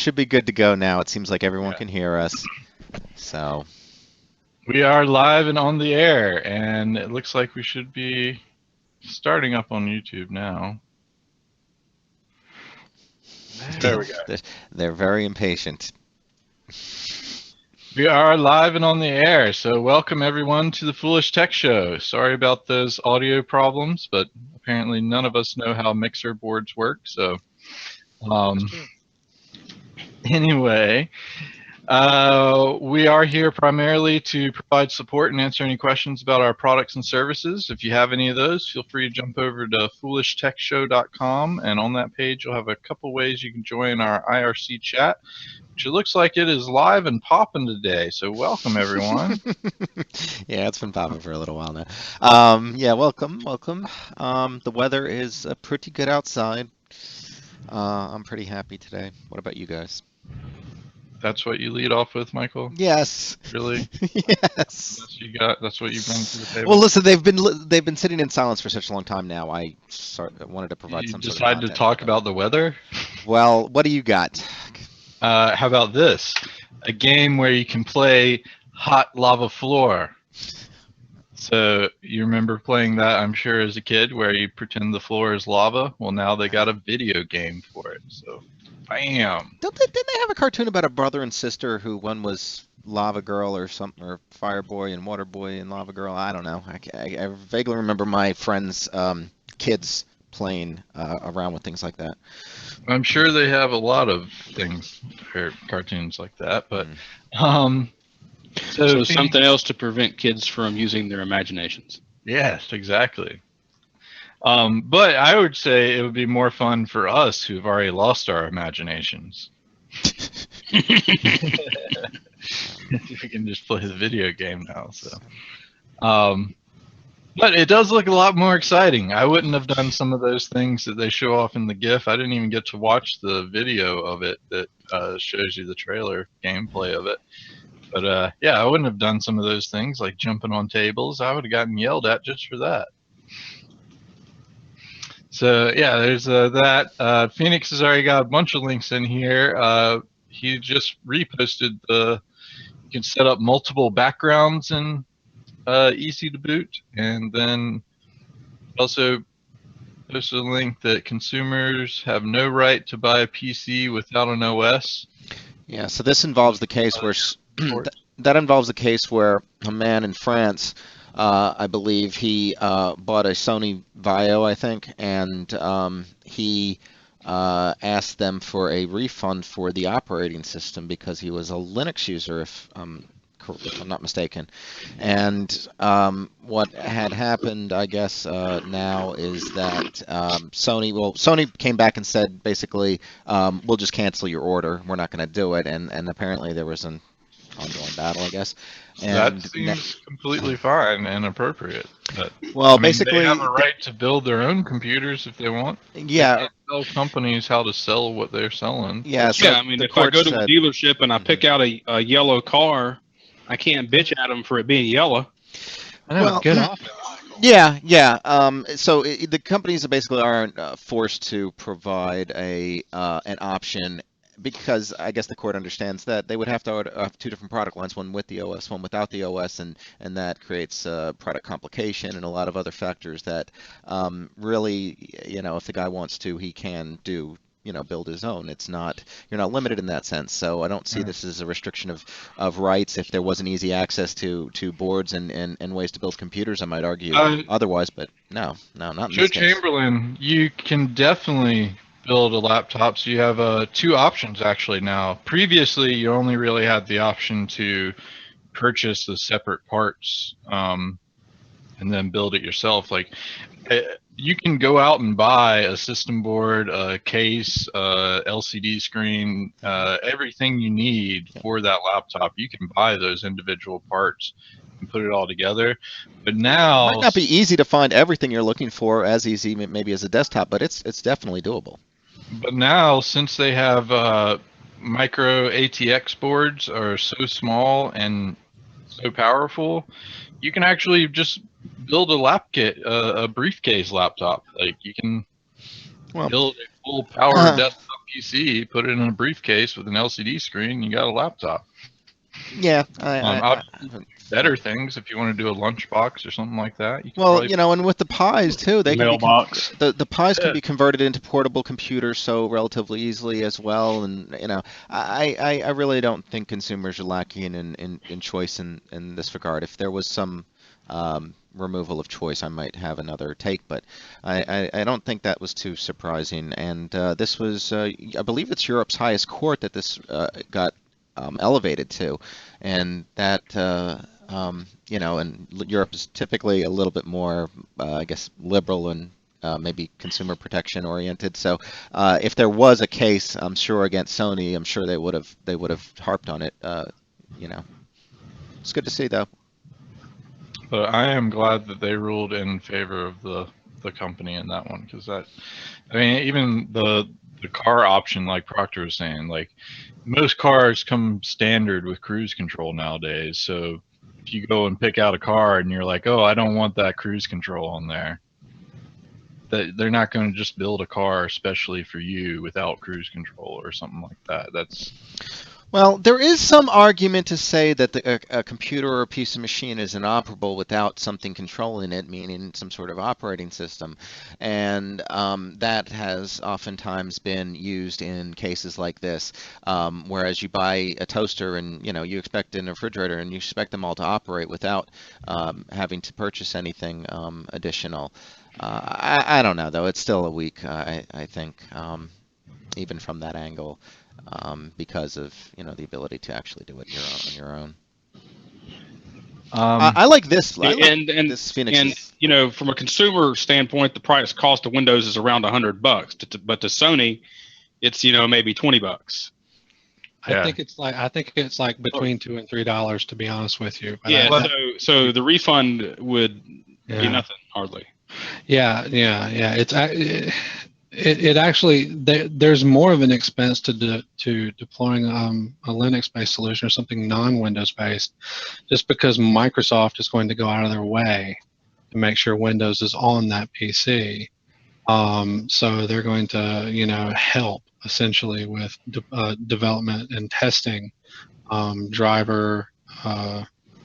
should be good to go now. It seems like everyone can hear us. So we are live and on the air, and it looks like we should be starting up on YouTube now. There we go. they're very impatient. We are live and on the air, so welcome everyone to the Foolish Tech Show. Sorry about those audio problems, but apparently none of us know how mixer boards work, so anyway, we are here primarily to provide support and answer any questions about our products and services. If you have any of those, feel free to jump over to foolishtechshow.com, and on that page you'll have a couple ways you can join our IRC chat, which it looks like it is live and popping today. So welcome everyone. Yeah, it's been popping for a little while now. Yeah, welcome. The weather is pretty good outside. I'm pretty happy today. What about you guys? That's what you lead off with, Michael? Yes. Really? Yes. That's what you bring to the table? Well, listen, they've been sitting in silence for such a long time now. I wanted to provide some sort of content. You decided to talk about the weather? Well, what do you got? How about this? A game where you can play Hot Lava Floor. So you remember playing that, I'm sure, as a kid, where you pretend the floor is lava? Well, now they got a video game for it. So, bam! Didn't they have a cartoon about a brother and sister who one was Lava Girl or something, or Fire Boy and Water Boy and Lava Girl? I don't know. I vaguely remember my friends' kids playing around with things like that. I'm sure they have a lot of things, or cartoons like that, but so something else to prevent kids from using their imaginations. Yes, exactly. But I would say it would be more fun for us who've already lost our imaginations. We can just play the video game now. So, but it does look a lot more exciting. I wouldn't have done some of those things that they show off in the GIF. I didn't even get to watch the video of it that shows you the trailer gameplay of it. But yeah, I wouldn't have done some of those things like jumping on tables. I would have gotten yelled at just for that. So yeah, there's that. Phoenix has already got a bunch of links in here. He just reposted you can set up multiple backgrounds in Easy to Boot, and then also posted a link that consumers have no right to buy a PC without an OS. Yeah, so this involves the case where that involves the case where a man in France, I believe, he bought a Sony Vaio, I think, and he asked them for a refund for the operating system because he was a Linux user, if I'm not mistaken. And what had happened, I guess, now is that Sony came back and said, basically, we'll just cancel your order. We're not going to do it. And apparently there was an ongoing battle, I guess. And that seems completely fine and appropriate. But, well, basically, they have a right to build their own computers if they want. Yeah. They can't tell companies how to sell what they're selling. Yeah, so yeah, I mean, if I go to a dealership and I pick out a yellow car, I can't bitch at them for it being yellow. I know, get off it. Yeah. So the companies basically aren't forced to provide an option, because I guess the court understands that they would have to have two different product lines, one with the OS, one without the OS, and that creates product complication and a lot of other factors that really, if the guy wants to, he can do. Build his own. You're not limited in that sense. So I don't see this as a restriction of rights. If there wasn't easy access to boards and ways to build computers, I might argue otherwise, but no, not in Joe this case. Chamberlain, you can definitely build a laptop. So you have two options actually now. Previously, you only really had the option to purchase the separate parts and then build it yourself. Like, you can go out and buy a system board, a case, LCD screen, everything you need for that laptop. You can buy those individual parts and put it all together. But now, it might not be easy to find everything you're looking for, as easy maybe as a desktop, but it's definitely doable. But now, since they have micro ATX boards are so small and so powerful, you can actually just build a briefcase laptop. Like, you can build a full power desktop PC, put it in a briefcase with an LCD screen, you got a laptop. Yeah, better things if you want to do a lunchbox or something like that. Well, and with the Pies too, they can Mailbox. the Pies can be converted into portable computers so relatively easily as well. And I really don't think consumers are lacking in choice in this regard. If there was some removal of choice, I might have another take, but I don't think that was too surprising. And this was, I believe it's Europe's highest court that this got elevated to, and that and Europe is typically a little bit more, I guess, liberal and maybe consumer protection oriented. So if there was a case, I'm sure against Sony, I'm sure they would have harped on it. It's good to see though. But I am glad that they ruled in favor of the company in that one, because even the car option, like Proctor was saying, like most cars come standard with cruise control nowadays. So if you go and pick out a car and you're like, oh, I don't want that cruise control on there, that they're not going to just build a car especially for you without cruise control or something like that. Well, there is some argument to say that a computer or a piece of machine is inoperable without something controlling it, meaning some sort of operating system. And that has oftentimes been used in cases like this, whereas you buy a toaster and you expect a refrigerator and you expect them all to operate without having to purchase anything additional. I don't know, though. It's still a weak, I think, even from that angle. Because of the ability to actually do it on your own. I like this. This Phoenix. And from a consumer standpoint, the price cost of Windows is around $100, but to Sony, it's maybe $20. I think it's like between $2 and $3, to be honest with you. But yeah. So the refund would be nothing hardly. Yeah. It actually, there's more of an expense to deploying a Linux-based solution or something non-Windows based, just because Microsoft is going to go out of their way to make sure Windows is on that PC. So they're going to help essentially with development and testing, driver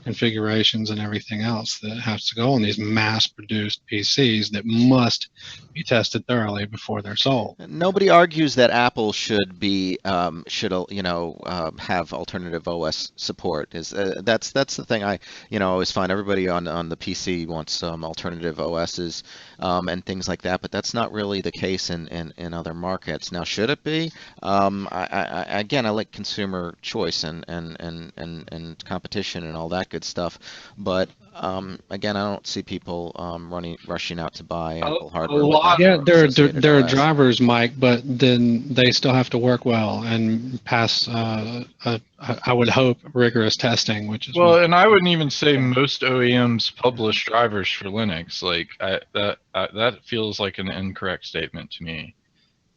configurations and everything else that has to go on these mass-produced PCs that must be tested thoroughly before they're sold. Nobody argues that Apple should be have alternative OS support. That's the thing I always find. Everybody on the PC wants alternative OSs and things like that, but that's not really the case in other markets. Now, should it be? I like consumer choice and competition and all that good stuff, but again, I don't see people rushing out to buy Apple hardware. Yeah, there are drivers, Mike, but then they still have to work well and pass. I would hope rigorous testing, which is and I wouldn't even say most OEMs publish drivers for Linux. Like that feels like an incorrect statement to me.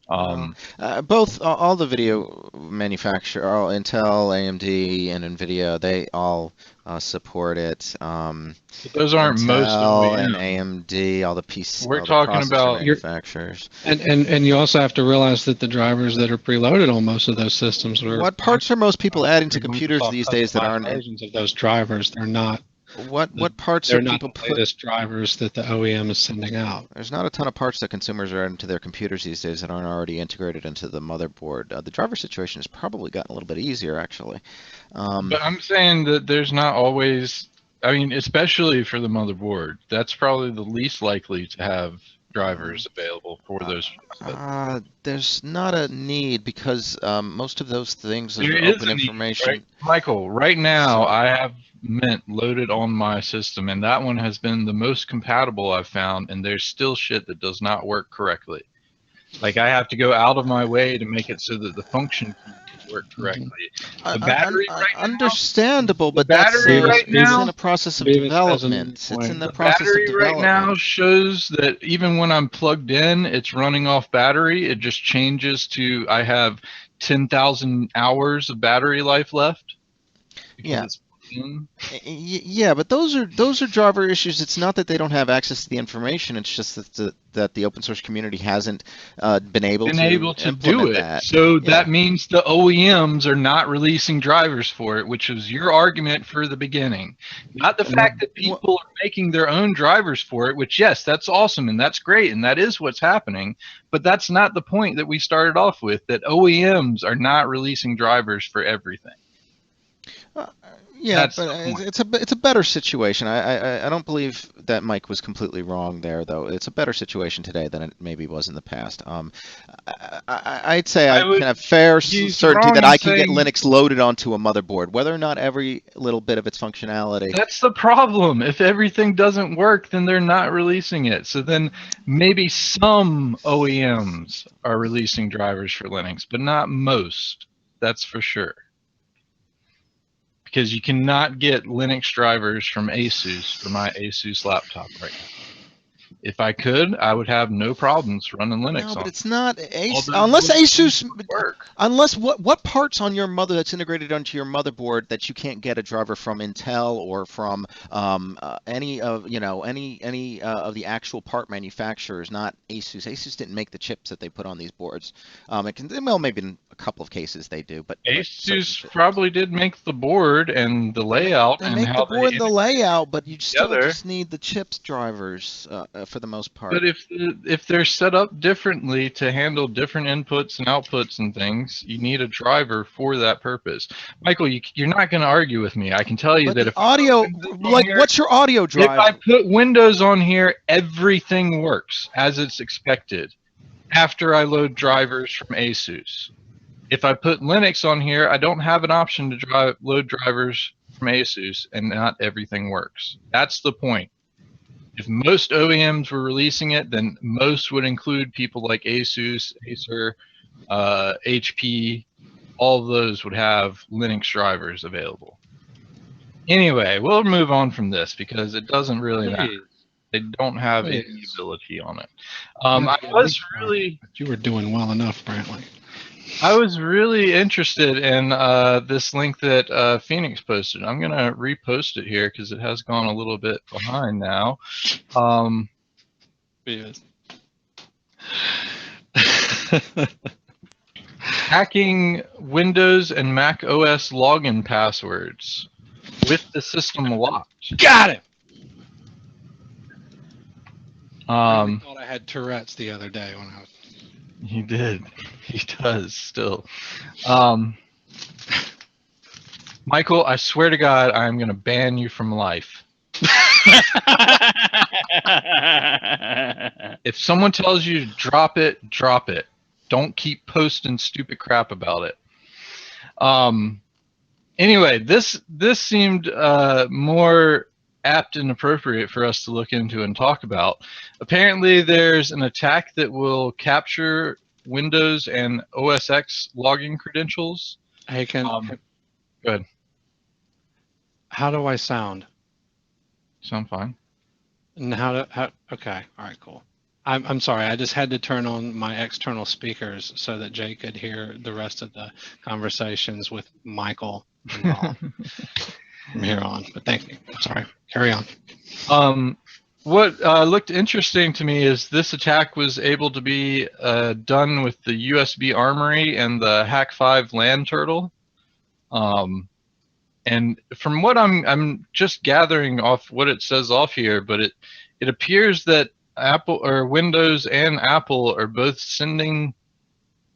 Both all the video manufacturers, Intel, AMD, and NVIDIA, they all support it. But those aren't Intel most OEMs. and AMD, all the PC. We're talking about manufacturers. And you also have to realize that the drivers that are preloaded on most of those systems are. What parts are most people adding to computers these days that aren't versions of those drivers? They're not. What parts are people not the latest drivers that the OEM is sending out? There's not a ton of parts that consumers are adding to their computers these days that aren't already integrated into the motherboard. The driver situation has probably gotten a little bit easier, actually. But I'm saying that there's not always. I mean, especially for the motherboard, that's probably the least likely to have drivers available for those. There's not a need because most of those things are open information. Right? Michael, right now I have Mint loaded on my system, and that one has been the most compatible I've found, and there's still shit that does not work correctly. Like I have to go out of my way to make it so that the function can work correctly. The battery right now, understandable, but battery right now, it's in a process of development. It's in the process of development. Battery right now shows that even when I'm plugged in, it's running off battery. It just changes to I have 10,000 hours of battery life left. Yeah. in. Yeah, but those are driver issues. It's not that they don't have access to the information. It's just that the open source community hasn't been able to Do implement it. that. So Yeah. that means the OEMs are not releasing drivers for it, which was your argument for the beginning. Not the fact that people are making their own drivers for it, which, yes, that's awesome and that's great and that is what's happening. But that's not the point that we started off with, that OEMs are not releasing drivers for everything. Yeah, but it's a better situation. I don't believe that Mike was completely wrong there, though. It's a better situation today than it maybe was in the past. I'd say I can have fair certainty that I can get Linux loaded onto a motherboard, whether or not every little bit of its functionality. That's the problem. If everything doesn't work, then they're not releasing it. So then maybe some OEMs are releasing drivers for Linux, but not most. That's for sure. Because you cannot get Linux drivers from ASUS for my ASUS laptop right now. If I could, I would have no problems running Linux on it. No, but it's not unless ASUS work. Unless what parts on your mother that's integrated onto your motherboard that you can't get a driver from Intel or from any of of the actual part manufacturers, not ASUS. ASUS didn't make the chips that they put on these boards. Maybe in a couple of cases they do, but ASUS probably did make the board and the layout. They make the board and the layout, but you still just need the chips drivers for the most part. But if they're set up differently to handle different inputs and outputs and things, you need a driver for that purpose. Michael, you're not going to argue with me. I can tell you that if audio, what's your audio driver? If I put Windows on here, everything works as it's expected after I load drivers from ASUS. If I put Linux on here, I don't have an option to load drivers from ASUS, and not everything works. That's the point. If most OEMs were releasing it, then most would include people like ASUS, Acer, HP. All of those would have Linux drivers available. Anyway, we'll move on from this because it doesn't really matter. They don't have any ability on it. You were doing well enough, apparently. I was really interested in this link that Phoenix posted. I'm going to repost it here because it has gone a little bit behind now. Hacking Windows and Mac OS login passwords with the system locked. Got it! I thought I had Tourette's the other day when I was... He did. He does still. Michael, I swear to God, I'm going to ban you from life. If someone tells you to drop it, drop it. Don't keep posting stupid crap about it. Anyway, this seemed more apt and appropriate for us to look into and talk about. Apparently, there's an attack that will capture Windows and OS X login credentials. Hey, Ken. Go ahead. How do I sound? Sound fine. And okay, all right, cool. I'm sorry, I just had to turn on my external speakers so that Jay could hear the rest of the conversations with Michael from here on. But thank you. Sorry, carry on. What looked interesting to me is this attack was able to be done with the USB Armory and the Hack5 LAN turtle. And from what I'm just gathering off what it says off here, but it appears that Apple or Windows and Apple are both sending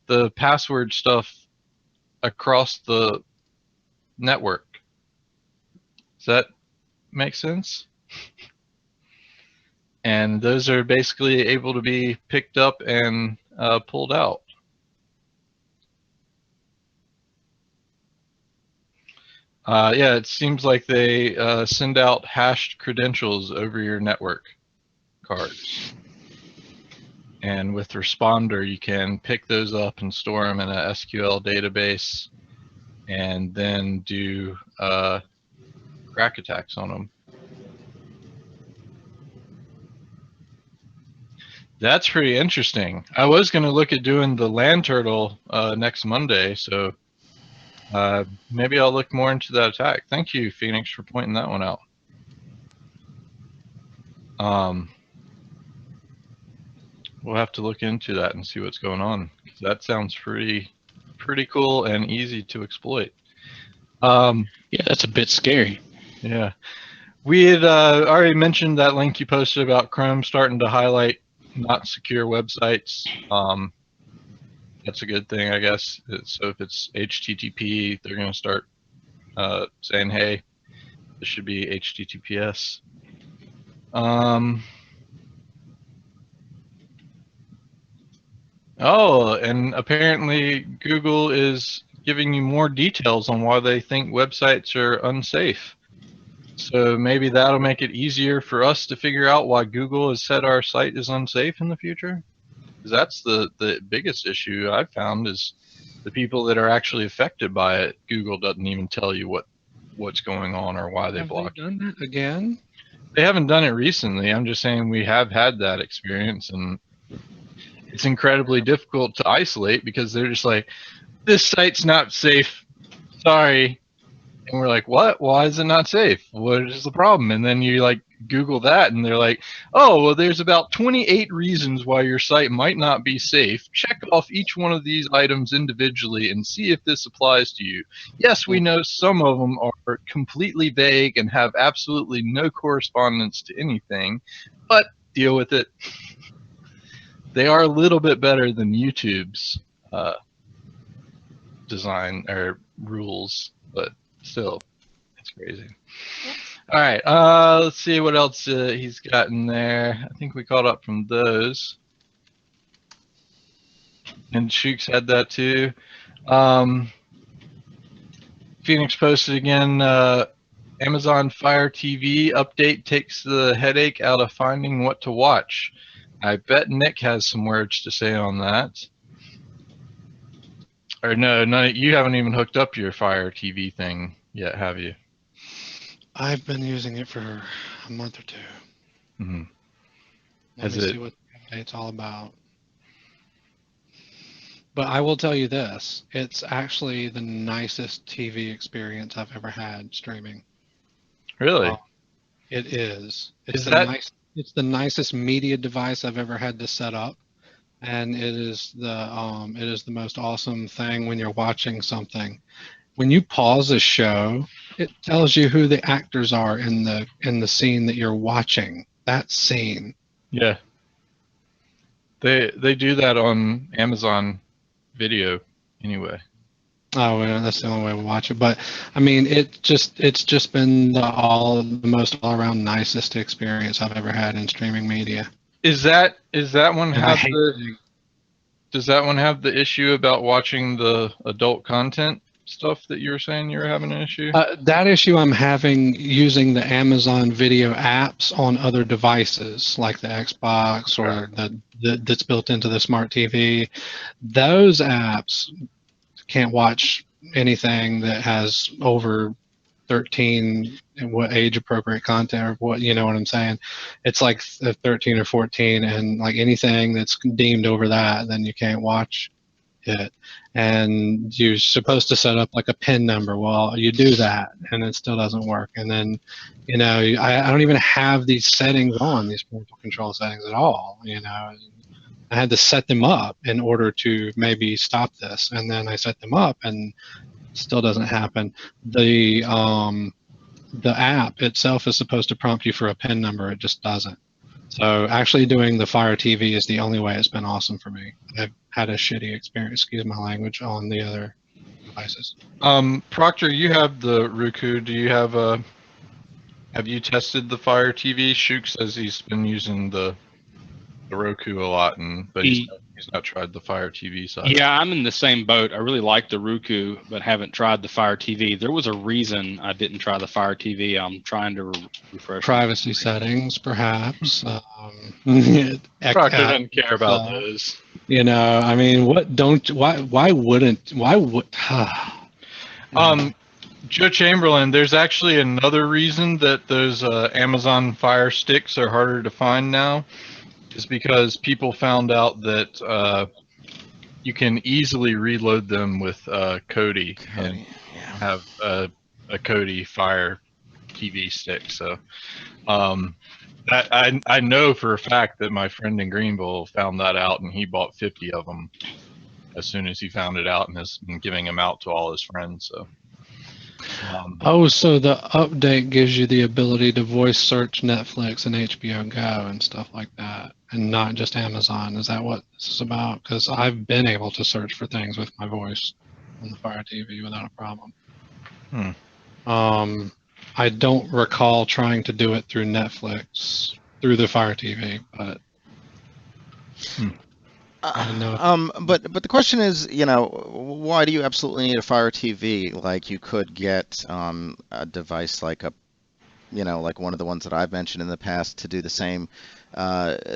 the password stuff across the network. Does that make sense? And those are basically able to be picked up and pulled out. Yeah, it seems like they send out hashed credentials over your network cards. And with Responder, you can pick those up and store them in a SQL database and then do crack attacks on them. That's pretty interesting. I was going to look at doing the LAN turtle next Monday, so Maybe I'll look more into that attack. Thank you, Phoenix, for pointing that one out. We'll have to look into that and see what's going on. That sounds pretty cool and easy to exploit. Yeah, that's a bit scary. Yeah. We had already mentioned that link you posted about Chrome starting to highlight not secure websites. That's a good thing, I guess. So if it's HTTP, they're going to start saying, hey, this should be HTTPS. Oh, and apparently Google is giving you more details on why they think websites are unsafe. So maybe that'll make it easier for us to figure out why Google has said our site is unsafe in the future. Because that's the biggest issue I've found is the people that are actually affected by it. Google doesn't even tell you what's going on or why they blocked it. Have they done that again? They haven't done it recently. I'm just saying we have had that experience, and it's incredibly difficult to isolate because they're just like, this site's not safe. Sorry. And we're like, what? Why is it not safe? What is the problem? And then you like Google that and they're like, oh, well, there's about 28 reasons why your site might not be safe. Check off each one of these items individually and see if this applies to you. Yes, we know some of them are completely vague and have absolutely no correspondence to anything, but deal with it. They are a little bit better than YouTube's design or rules, but still, it's crazy. All right, let's see what else he's got in there. I think we caught up from those. And Shooks had that too. Phoenix posted again, Amazon Fire TV update takes the headache out of finding what to watch. I bet Nick has some words to say on that. Or no, you haven't even hooked up your Fire TV thing yet, have you? I've been using it for a month or two. Mm-hmm. Let me see what the update's all about. But I will tell you this, it's actually the nicest TV experience I've ever had streaming. Really? It is. It's the nicest media device I've ever had to set up. And it is the most awesome thing when you're watching something. When you pause a show, it tells you who the actors are in the scene that you're watching. That scene. Yeah. They do that on Amazon Video anyway. Oh, well, that's the only way we watch it. But I mean, it's just been the most all around nicest experience I've ever had in streaming media. Does that one have the issue about watching the adult content stuff that you were saying you were having an issue? That issue I'm having using the Amazon Video apps on other devices like the Xbox or that's built into the smart TV. Those apps can't watch anything that has over 13 and what age appropriate content or what, you know what I'm saying? It's like 13 or 14 and like anything that's deemed over that, then you can't watch it. And you're supposed to set up like a PIN number. Well, you do that and it still doesn't work. And then, you know, I don't even have these settings on, these parental control settings at all, you know. I had to set them up in order to maybe stop this. And then I set them up and still doesn't happen. The app itself is supposed to prompt you for a PIN number. It just doesn't. So actually doing the Fire TV is the only way it's been awesome for me. I've had a shitty experience, excuse my language, on the other devices. Proctor, you have the Roku. Do you have you tested the Fire TV? Shuk says he's been using the Roku a lot, but he's not tried the Fire TV side. Yeah, I'm in the same boat. I really like the Roku, but haven't tried the Fire TV. There was a reason I didn't try the Fire TV. I'm trying to refresh. Privacy settings, perhaps. Proctor doesn't care about those. You know, I mean, why would? Joe Chamberlain, there's actually another reason that those Amazon Fire sticks are harder to find now. Is because people found out that you can easily reload them with Kodi and Cody, yeah. have a Kodi Fire TV stick. So I know for a fact that my friend in Greenville found that out, and he bought 50 of them as soon as he found it out, and has been giving them out to all his friends. So. Oh, so the update gives you the ability to voice search Netflix and HBO Go and stuff like that, and not just Amazon. Is that what this is about? Because I've been able to search for things with my voice on the Fire TV without a problem. I don't recall trying to do it through Netflix through the Fire TV, but I don't know. But the question is, why do you absolutely need a Fire TV? Like you could get a device like like one of the ones that I've mentioned in the past to do the same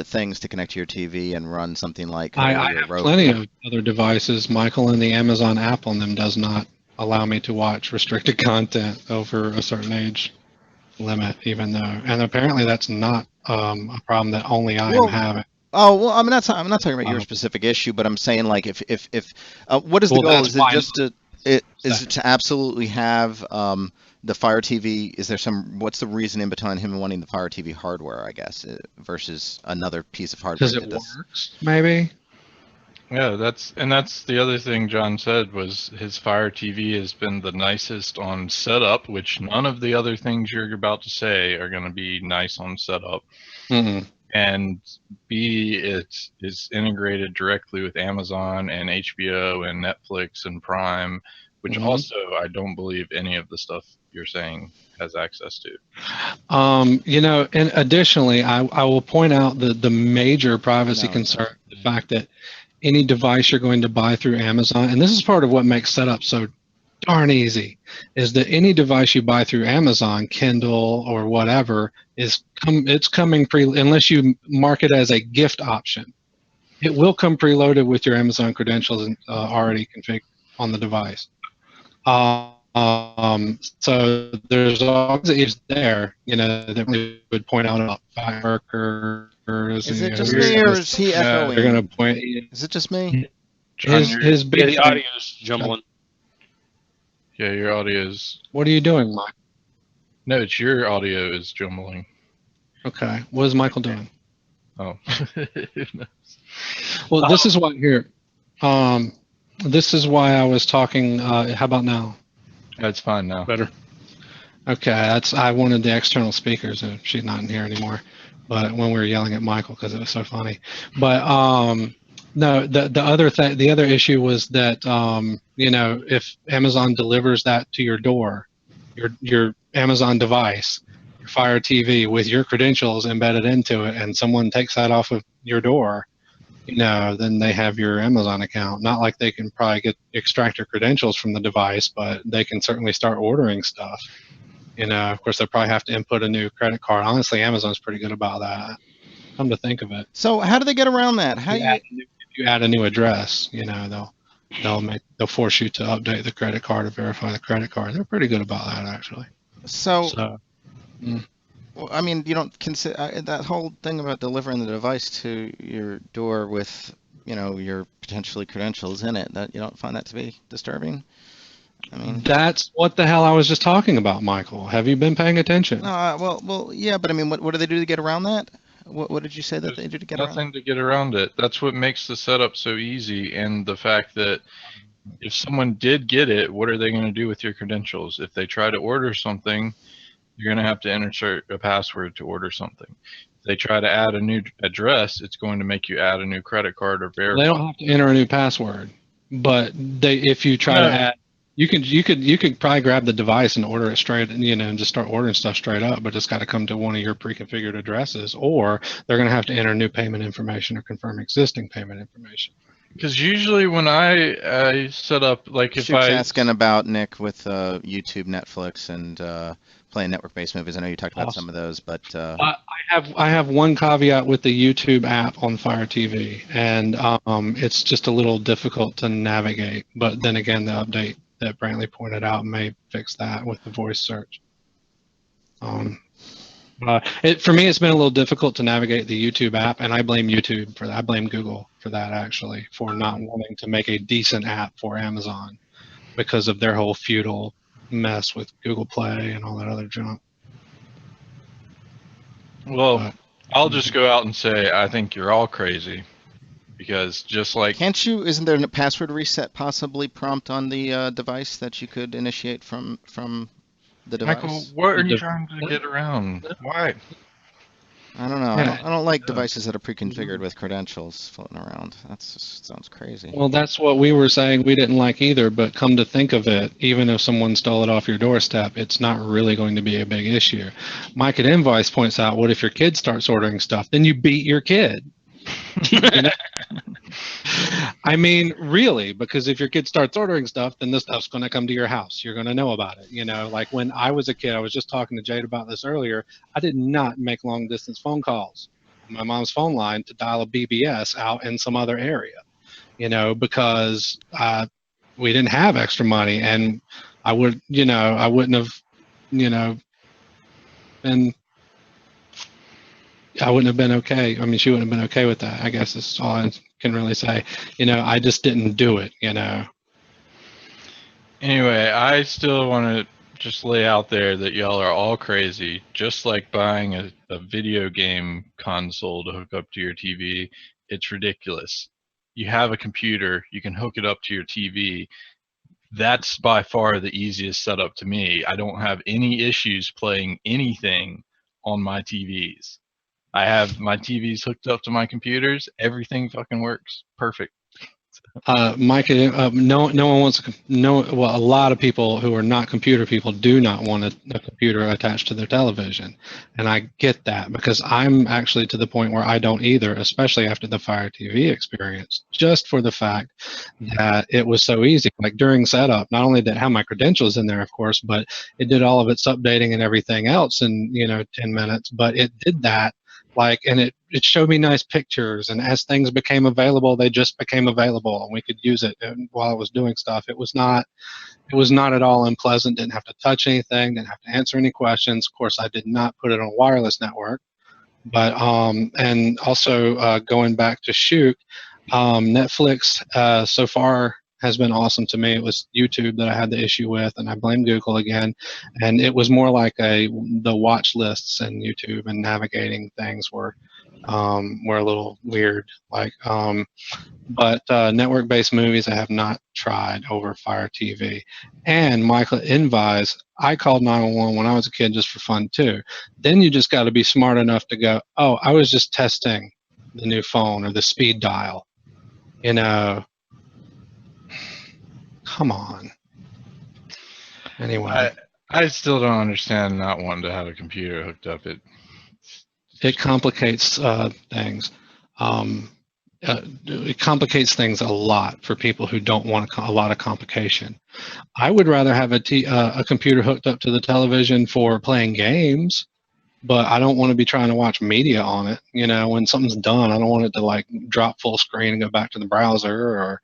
things to connect to your TV and run something like I have plenty of other devices, Michael, and the Amazon app on them does not allow me to watch restricted content over a certain age limit, even though, and apparently that's not a problem that only I am having. Oh well, I'm not talking about your specific issue, but I'm saying like if what is the goal? Is it just to absolutely have the Fire TV? Is there what's the reason in behind him wanting the Fire TV hardware, I guess, versus another piece of hardware? Because it works, maybe. Yeah, that's the other thing John said was his Fire TV has been the nicest on setup, which none of the other things you're about to say are going to be nice on setup. Mm-hmm. And B, it is integrated directly with Amazon and HBO and Netflix and Prime, which also I don't believe any of the stuff you're saying has access to. And additionally, I will point out the major privacy concern, the fact that any device you're going to buy through Amazon, and this is part of what makes setup so darn easy, is that any device you buy through Amazon, Kindle or whatever, it's coming unless you mark it as a gift option. It will come preloaded with your Amazon credentials and already configured on the device. So there's always issues there, that we would point out about fireworkers. Is it just me, or is he echoing? They're going to point. Is it just me? His the audio is jumbling. Yeah, your audio is. What are you doing, Mike? No, it's your audio is jumbling. Okay, what is Michael doing? Oh. Well, this is what here. This is why I was talking. How about now? That's fine now. Better. Okay, I wanted the external speakers, and she's not in here anymore. But when we were yelling at Michael because it was so funny. But no, the other issue was that if Amazon delivers that to your door, your Amazon device, your Fire TV with your credentials embedded into it, and someone takes that off of your door, then they have your Amazon account. Not like they can probably extract your credentials from the device, but they can certainly start ordering stuff. Of course, they'll probably have to input a new credit card. Honestly, Amazon's pretty good about that. Come to think of it. So how do they get around that? If you add a new address, they'll force you to update the credit card or verify the credit card. They're pretty good about that, actually. So well, I mean, you don't consider that whole thing about delivering the device to your door with, your potentially credentials in it. That you don't find that to be disturbing? I mean, that's what the hell I was just talking about, Michael. Have you been paying attention? Well, yeah, but I mean, what do they do to get around that? What did you say that they do to get around it? Nothing to get around it. That's what makes the setup so easy, and the fact that if someone did get it, what are they going to do with your credentials? If they try to order something, you're going to have to insert a password to order something. If they try to add a new address, it's going to make you add a new credit card or verify. They don't have to enter a new password, but if you try to add, you could probably grab the device and order it straight, and just start ordering stuff straight up. But it's got to come to one of your pre-configured addresses, or they're going to have to enter new payment information or confirm existing payment information. Because usually when I set up, like if I asking about Nick with YouTube, Netflix, and playing network-based movies. I know you talked about some of those, but I have one caveat with the YouTube app on Fire TV, and it's just a little difficult to navigate. But then again, the update that Brantley pointed out may fix that with the voice search. For me, it's been a little difficult to navigate the YouTube app, and I blame YouTube for that. I blame Google for that, actually, for not wanting to make a decent app for Amazon because of their whole feudal mess with Google Play and all that other junk. Well, I'll just go out and say I think you're all crazy, because just like isn't there a password reset possibly prompt on the device that you could initiate from the device? Michael, what are you trying to get around? Why? I don't know. Yeah. I don't like devices that are pre-configured with credentials floating around. That just sounds crazy. Well, that's what we were saying we didn't like either, but come to think of it, even if someone stole it off your doorstep, it's not really going to be a big issue. Mike at Invoice points out, what if your kid starts ordering stuff? Then you beat your kid. You know? I mean, really, because if your kid starts ordering stuff, then this stuff's going to come to your house. You're going to know about it. You know, like when I was a kid, I was just talking to Jade about this earlier. I did not make long distance phone calls on my mom's phone line to dial a BBS out in some other area, you know, because we didn't have extra money, and I wouldn't have, you know, been. I wouldn't have been okay. I mean, she wouldn't have been okay with that. I guess that's all I can really say. You know, I just didn't do it, you know. Anyway, I still want to just lay out there that y'all are all crazy. Just like buying a video game console to hook up to your TV, it's ridiculous. You have a computer, you can hook it up to your TV. That's by far the easiest setup to me. I don't have any issues playing anything on my TVs. I have my TVs hooked up to my computers. Everything fucking works perfect. Mike, no one wants well, a lot of people who are not computer people do not want a computer attached to their television, and I get that, because I'm actually to the point where I don't either, especially after the Fire TV experience, just for the fact that it was so easy. Like during setup, not only did it have my credentials in there, of course, but it did all of its updating and everything else in 10 minutes, but it did that. And it showed me nice pictures, and as things became available, they just became available, and we could use it while I was doing stuff. It was not at all unpleasant. Didn't have to touch anything, didn't have to answer any questions. Of course, I did not put it on a wireless network, but and also going back to Shoot, Netflix so far has been awesome to me. It was YouTube that I had the issue with, and I blame Google again. And it was more like the watch lists and YouTube and navigating things were a little weird. But network-based movies I have not tried over Fire TV. And Michael Invis, I called 911 when I was a kid just for fun too. Then you just got to be smart enough to go, oh, I was just testing the new phone or the speed dial. You know, come on. Anyway, I still don't understand not wanting to have a computer hooked up. It complicates things. It complicates things a lot for people who don't want a lot of complication. I would rather have a computer hooked up to the television for playing games, but I don't want to be trying to watch media on it. You know, when something's done, I don't want it to drop full screen and go back to the browser, or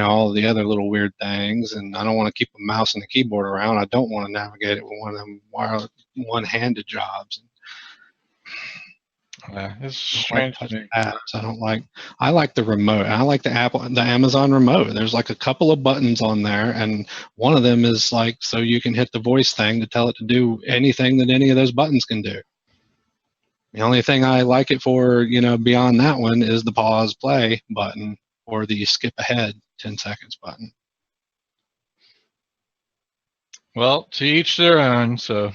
all the other little weird things. And I don't want to keep a mouse and a keyboard around. I don't want to navigate it with one of them one-handed jobs. Yeah, it's strange. I don't like. I like the remote. I like the Amazon remote. There's a couple of buttons on there, and one of them is so you can hit the voice thing to tell it to do anything that any of those buttons can do. The only thing I like it for, beyond that one, is the pause play button or the skip ahead 10 seconds button. Well, to each their own. So,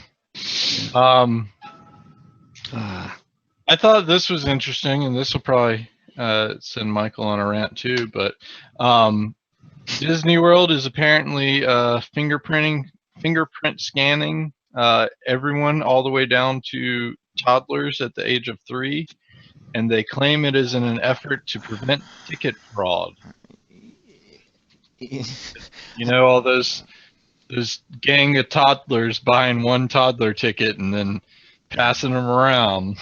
I thought this was interesting, and this will probably send Michael on a rant too. But Disney World is apparently fingerprint scanning everyone all the way down to toddlers at the age of 3, and they claim it is in an effort to prevent ticket fraud. All those gang of toddlers buying one toddler ticket and then passing them around.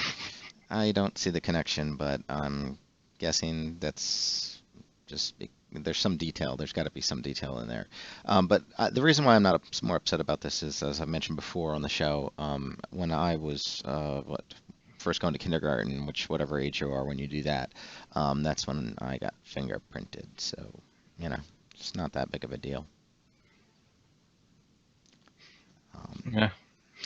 I don't see the connection, but I'm guessing that's just there's some detail. There's got to be some detail in there. But the reason why I'm not more upset about this is, as I mentioned before on the show, when I was first going to kindergarten, which whatever age you are when you do that, that's when I got fingerprinted. So, you know, it's not that big of a deal. Yeah.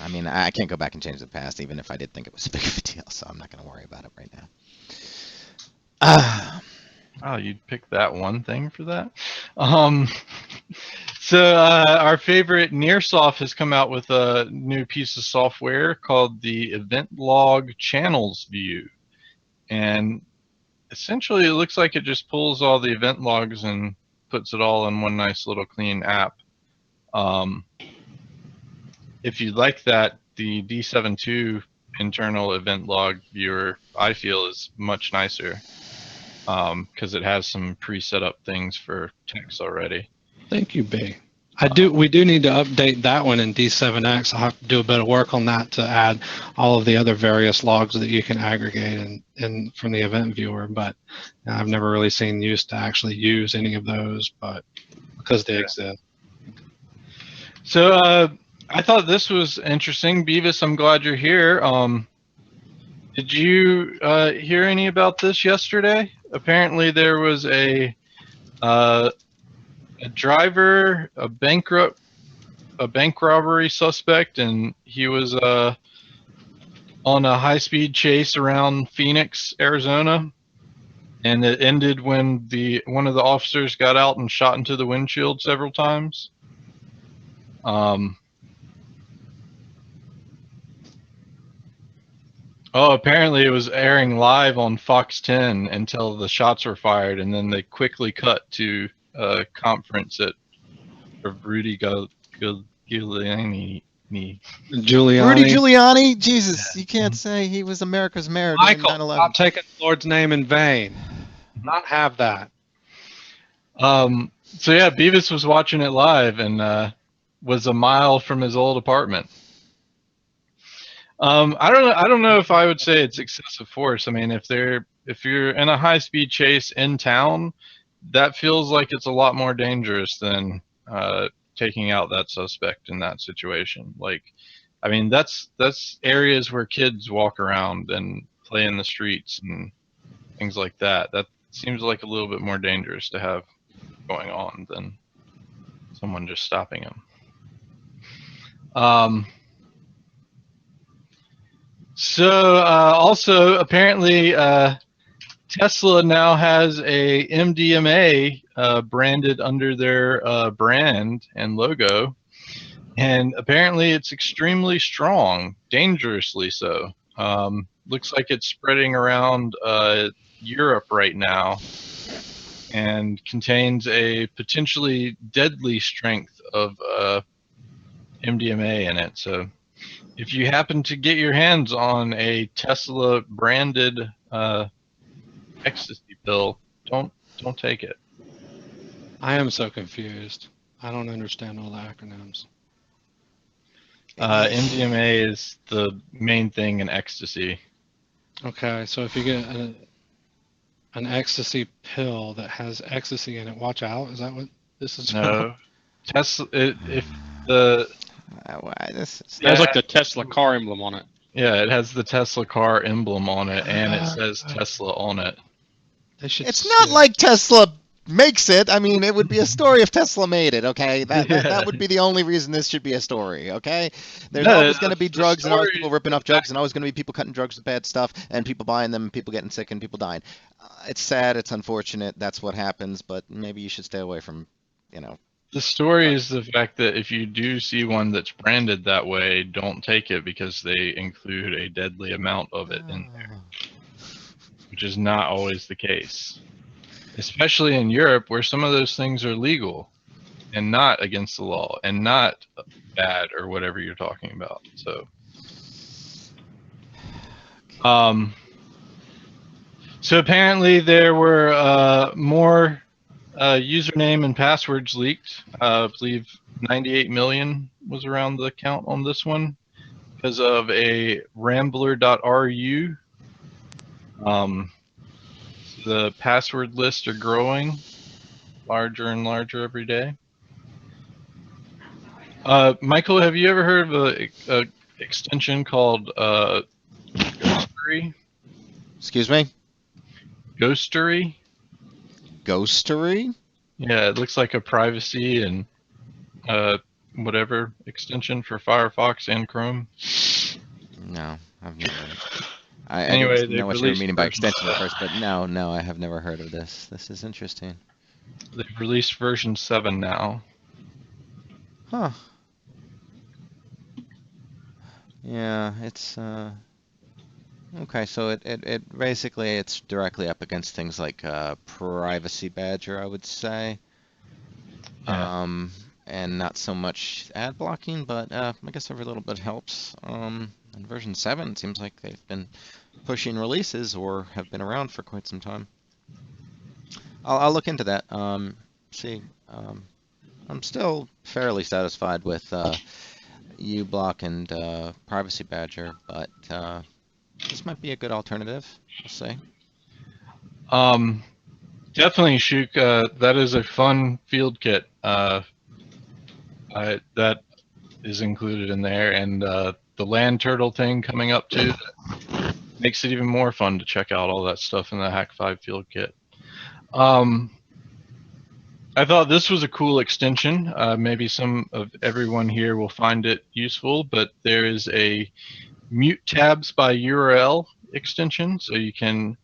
I mean, I can't go back and change the past, even if I did think it was a big of a deal. So I'm not going to worry about it right now. Oh, you'd pick that one thing for that? So our favorite Nearsoft has come out with a new piece of software called the EventLogChannelsView. And essentially it looks like it just pulls all the event logs and puts it all in one nice little clean app. If you like that, the D72 internal event log viewer, I feel, is much nicer. Because it has some pre-set up things for text already. Thank you, B. We do need to update that one in D7X. I'll have to do a bit of work on that to add all of the other various logs that you can aggregate from the event viewer. But I've never really seen use to actually use any of those, but because they exist. So I thought this was interesting, Beavis. I'm glad you're here. Did you hear any about this yesterday? Apparently, there was a driver, a bank robbery suspect, and he was on a high-speed chase around Phoenix, Arizona, and it ended when one of the officers got out and shot into the windshield several times. Oh, apparently it was airing live on Fox 10 until the shots were fired, and then they quickly cut to a conference of Rudy Giuliani. Rudy Giuliani? Jesus, you can't say he was America's mayor during Michael, 9/11. stop taking the Lord's name in vain. Not have that. So yeah, Beavis was watching it live and was a mile from his old apartment. I don't know if I would say it's excessive force. I mean, if you're in a high-speed chase in town, that feels like it's a lot more dangerous than taking out that suspect in that situation. Like, I mean, that's areas where kids walk around and play in the streets and things like that. That seems like a little bit more dangerous to have going on than someone just stopping him. So also apparently Tesla now has a MDMA branded under their brand and logo, and apparently it's extremely strong, dangerously so. Looks like it's spreading around Europe right now and contains a potentially deadly strength of MDMA in it. So if you happen to get your hands on a Tesla branded ecstasy pill, don't take it. I am so confused. I don't understand all the acronyms. MDMA is the main thing in ecstasy. Okay, so if you get an ecstasy pill that has ecstasy in it, watch out. Is that what this is? No, Tesla. If the there's like the Tesla car emblem on it. Yeah, it has the Tesla car emblem on it, and it says Tesla on it. It's not like Tesla makes it. I mean, it would be a story if Tesla made it, okay? That would be the only reason this should be a story, okay? There's always going to be drugs and always people ripping off drugs and always going to be people cutting drugs with bad stuff and people buying them and people getting sick and people dying. It's sad. It's unfortunate. That's what happens, but maybe you should stay away from, The story is the fact that if you do see one that's branded that way, don't take it because they include a deadly amount of it in there, which is not always the case. Especially in Europe, where some of those things are legal and not against the law and not bad or whatever you're talking about. So, so apparently there were more username and passwords leaked. I believe 98 million was around the count on this one because of a rambler.ru. The password lists are growing, larger and larger every day. Michael, have you ever heard of a extension called Ghostery? Excuse me? Ghostery? Ghostery? Yeah, it looks like a privacy and whatever extension for Firefox and Chrome. No, I've never. I Anyway, didn't know what you were meaning by version extension at first, but no, I have never heard of this. This is interesting. They've released version 7 now. Huh. Yeah, it's okay, so it basically it's directly up against things like Privacy Badger, I would say. Yeah. And not so much ad blocking, but I guess every little bit helps. In version 7, it seems like they've been pushing releases or have been around for quite some time. I'll look into that. See, I'm still fairly satisfied with uBlock and Privacy Badger, but this might be a good alternative. We'll see. Definitely, Shuk. That is a fun field kit. That is included in there, and the land turtle thing coming up too. That makes it even more fun to check out all that stuff in the Hack 5 field kit. I thought this was a cool extension. Maybe some of everyone here will find it useful, but there is a mute tabs by URL extension, so you can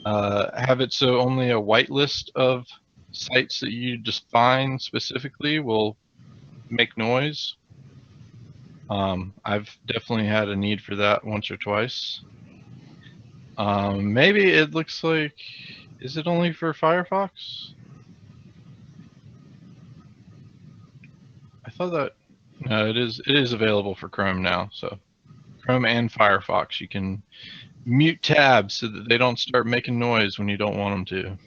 have it so only a whitelist of sites that you define specifically will make noise. I've definitely had a need for that once or twice. Maybe it looks like, is it only for Firefox? I thought that, no, it is available for Chrome now. So Chrome and Firefox, you can mute tabs so that they don't start making noise when you don't want them to.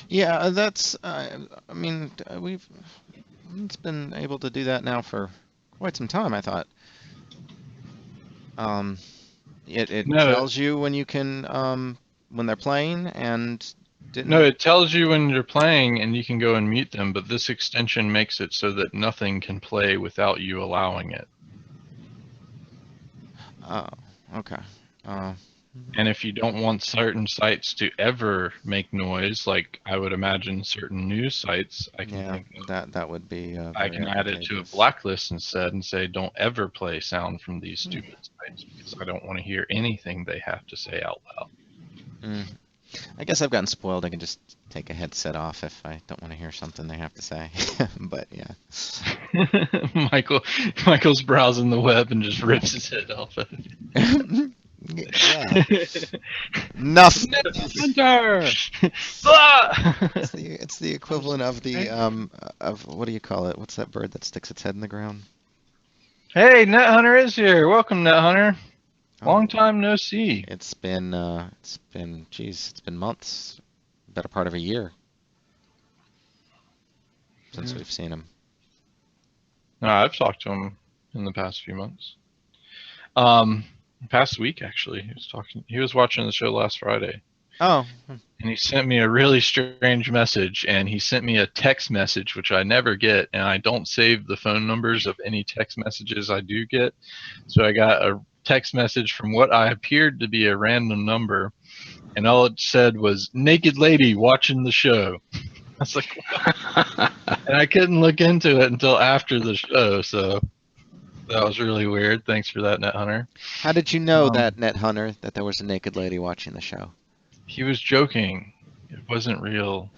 Yeah, that's. I mean, it's been able to do that now for quite some time. I thought. It No. tells you when you can when they're playing and didn't. No, it tells you when you're playing and you can go and mute them, but this extension makes it so that nothing can play without you allowing it. Oh, okay. And if you don't want certain sites to ever make noise, like I would imagine certain news sites, I can think of, that would be. I can add it to a blacklist instead and say, don't ever play sound from these stupid sites because I don't want to hear anything they have to say out loud. I guess I've gotten spoiled. I can just take a headset off if I don't want to hear something they have to say. But yeah. Michael's browsing the web and just rips his head off of it. Yeah. Nothing. Hunter! It's the equivalent of the of what do you call it? What's that bird that sticks its head in the ground? Hey, Net Hunter is here. Welcome, Net Hunter. Long time no see. It's been months, better part of a year since we've seen him. No, I've talked to him in the past few months. Past week actually, he was watching the show last Friday. Oh. And he sent me a really strange message, and he sent me a text message, which I never get, and I don't save the phone numbers of any text messages I do get. So I got a text message from what I appeared to be a random number, and all it said was "naked lady watching the show." I was like, what? And I couldn't look into it until after the show, so that was really weird. Thanks for that, Net Hunter. How did you know that, Net Hunter, that there was a naked lady watching the show? He was joking. It wasn't real.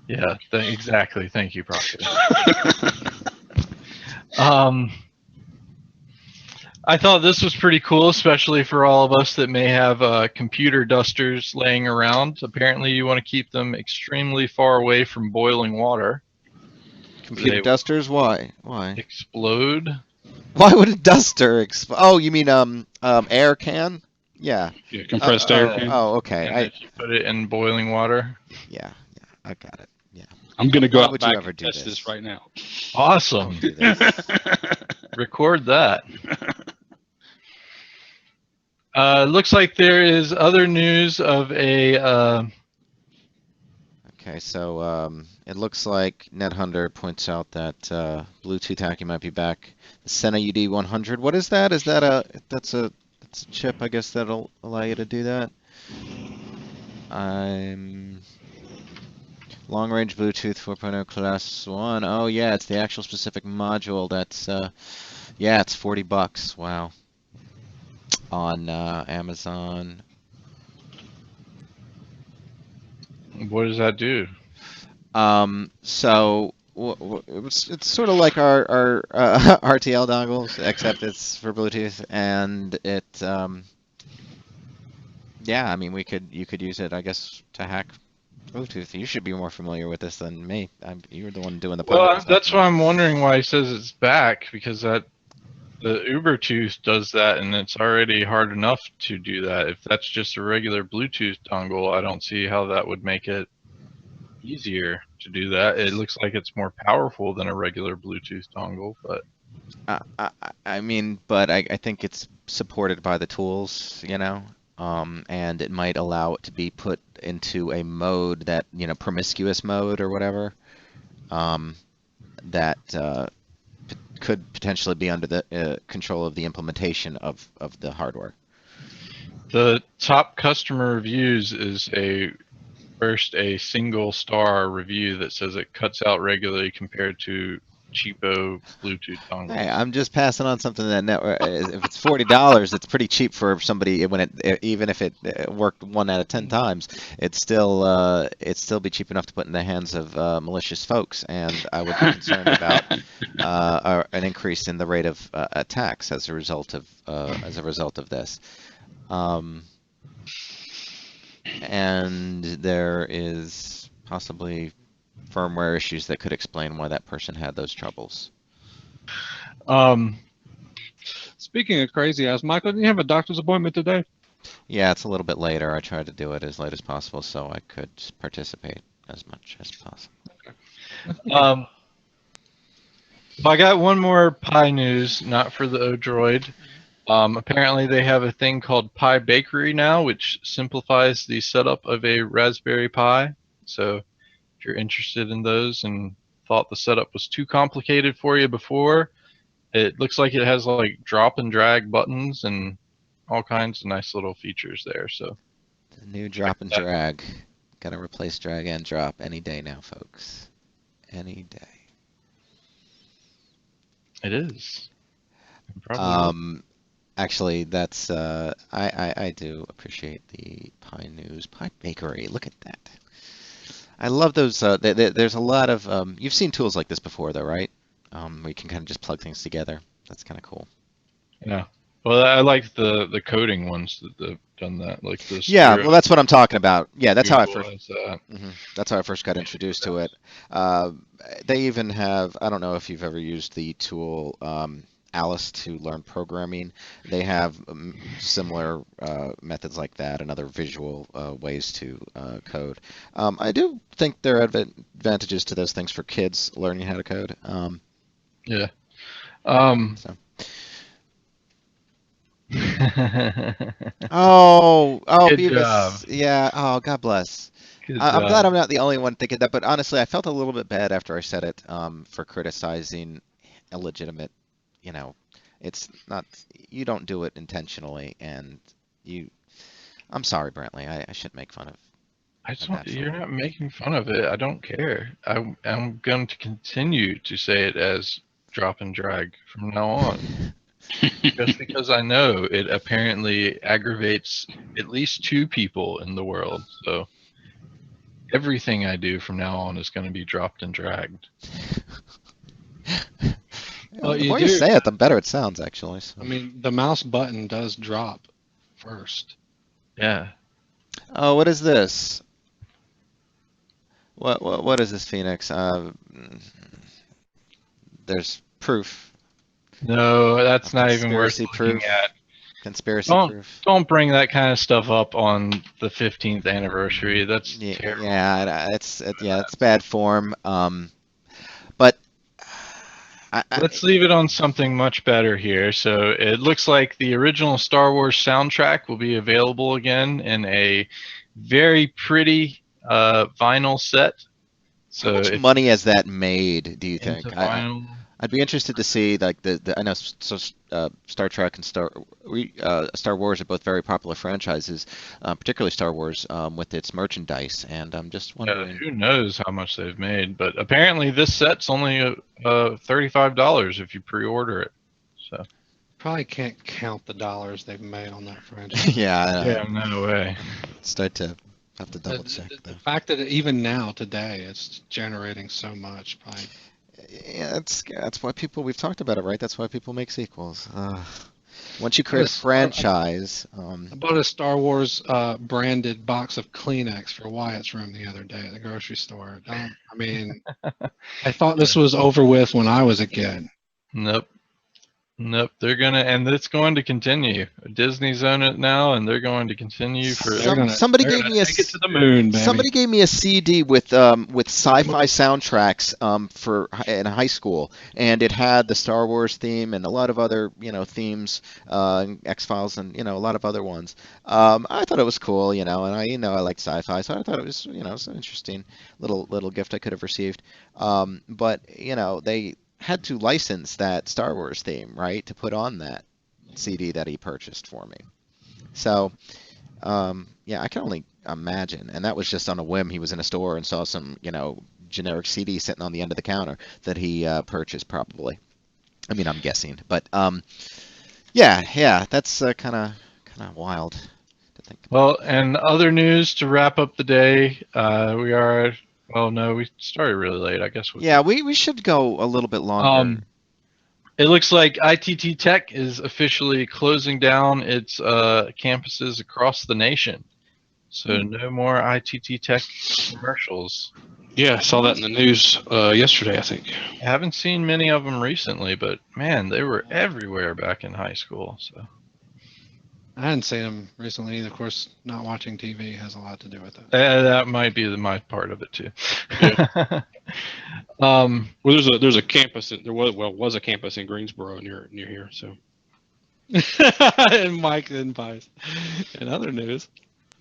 Yeah, exactly. Thank you, Proctor. I thought this was pretty cool, especially for all of us that may have computer dusters laying around. Apparently, you want to keep them extremely far away from boiling water. Computer dusters? Why? Why? Explode. Why would a duster explode? Oh, you mean air can? Yeah. Compressed air can. Oh, okay. And if you put it in boiling water. Yeah, I got it. Yeah. I'm gonna go out back and test this right now. Awesome. Record that. Looks like there is other news of a. Okay, so it looks like NetHunter points out that Bluetooth hacking might be back. The Sena UD100. What is that? Is that that's a chip? I guess that'll allow you to do that. I'm long-range Bluetooth 4.0 class 1. Oh yeah, it's the actual specific module. That's yeah, it's $40. Wow. On Amazon. What does that do? So it's sort of like our RTL dongles, except it's for Bluetooth, and it yeah, I mean you could use it, I guess, to hack Bluetooth. You should be more familiar with this than me. You were the one doing the Well, pilot. that's why I'm wondering why he says it's back, because the Ubertooth does that, and it's already hard enough to do that. If that's just a regular Bluetooth dongle, I don't see how that would make it easier to do that. It looks like it's more powerful than a regular Bluetooth dongle, but I mean, but I think it's supported by the tools, you know, and it might allow it to be put into a mode that, you know, promiscuous mode or whatever, that could potentially be under the control of the implementation of the hardware. the top customer reviews is first a single star review that says it cuts out regularly compared to cheapo Bluetooth dongles. Hey, I'm just passing on something that network. If it's $40, it's pretty cheap for somebody. Even if it worked 1 out of 10 times, it'd still be cheap enough to put in the hands of malicious folks. And I would be concerned about an increase in the rate of attacks as a result of this. And there is possibly firmware issues that could explain why that person had those troubles. Speaking of crazy ass, Michael, didn't you have a doctor's appointment today? Yeah, it's a little bit later. I tried to do it as late as possible so I could participate as much as possible. I got one more Pi news, not for the Odroid. Apparently they have a thing called Pi Bakery now, which simplifies the setup of a Raspberry Pi. So if you're interested in those and thought the setup was too complicated for you before, it looks like it has like drop and drag buttons and all kinds of nice little features there. So the new drop and drag. Gotta replace drag and drop any day now, folks. Any day. it is. Actually, that's I do appreciate the Pi News Pi Bakery. Look at that. I love those. There's a lot of you've seen tools like this before, though, right? Where you can kind of just plug things together. That's kind of cool. Yeah. Well, I like the coding ones that they've done that, like this. Yeah, well, that's what I'm talking about. Yeah, that's how I first. Mm-hmm. That's how I first got introduced to it. They even have. I don't know if you've ever used the tool Alice to learn programming. They have similar methods like that and other visual ways to code. I do think there are advantages to those things for kids learning how to code. Yeah. So. Oh, Good Beavis. job. Yeah. Oh, God bless. I'm glad I'm not the only one thinking that, but honestly, I felt a little bit bad after I said it for criticizing illegitimate. You know, it's not. You don't do it intentionally, and I'm sorry, Brantley. I shouldn't make fun of. You're not making fun of it. I don't care. I'm going to continue to say it as drop and drag from now on. Just because I know it apparently aggravates at least 2 people in the world. So everything I do from now on is going to be dropped and dragged. Well, the more you say it, the better it sounds, actually. So. I mean, the mouse button does drop first. Yeah. Oh, what is this? What is this, Phoenix? There's proof. No, that's not even worth looking at. Conspiracy proof. Don't bring that kind of stuff up on the 15th anniversary. That's terrible. Yeah, it's bad form. But Let's leave it on something much better here. So it looks like the original Star Wars soundtrack will be available again in a very pretty vinyl set. So how much if money has that made, do you into think? vinyl, I'd be interested to see like the I know Star Trek and Star Wars are both very popular franchises, particularly Star Wars with its merchandise, and I'm just wondering. who knows how much they've made? But apparently this set's only $35 if you pre-order it. So Probably can't count the dollars they've made on that franchise. Yeah, yeah, no way. start to have to The, double check the, though. the fact that even now, today, it's generating so much, probably. Yeah, that's why we've talked about it, right? That's why people make sequels. Once you I create a was- franchise, I bought a Star Wars branded box of Kleenex for Wyatt's room the other day at the grocery store. I mean, I thought this was over with when I was a kid. Nope. Nope, and it's going to continue. Disney's own it now, and they're going to continue for. somebody they're gave gonna me a take it to the moon, baby. somebody gave me a CD with sci-fi soundtracks in high school, and it had the Star Wars theme and a lot of other themes, X-Files and a lot of other ones. I thought it was cool, and I liked sci-fi, so I thought it was it's an interesting little gift I could have received. But they had to license that Star Wars theme, right, to put on that CD that he purchased for me. So, yeah, I can only imagine. And that was just on a whim. He was in a store and saw some, generic CD sitting on the end of the counter that he purchased, probably. I mean, I'm guessing, but yeah, that's kind of wild to think about. Well, and other news to wrap up the day. Well, no, we started really late. I guess. Yeah, we should go a little bit longer. It looks like ITT Tech is officially closing down its campuses across the nation. So no more ITT Tech commercials. Yeah, I saw that in the news yesterday, I think. I haven't seen many of them recently, but man, they were everywhere back in high school. So I hadn't seen them recently either. Of course, not watching TV has a lot to do with it. that might be my part of it too. Well, there's a campus. There was a campus in Greensboro near here. So. And Mike advised. In other news,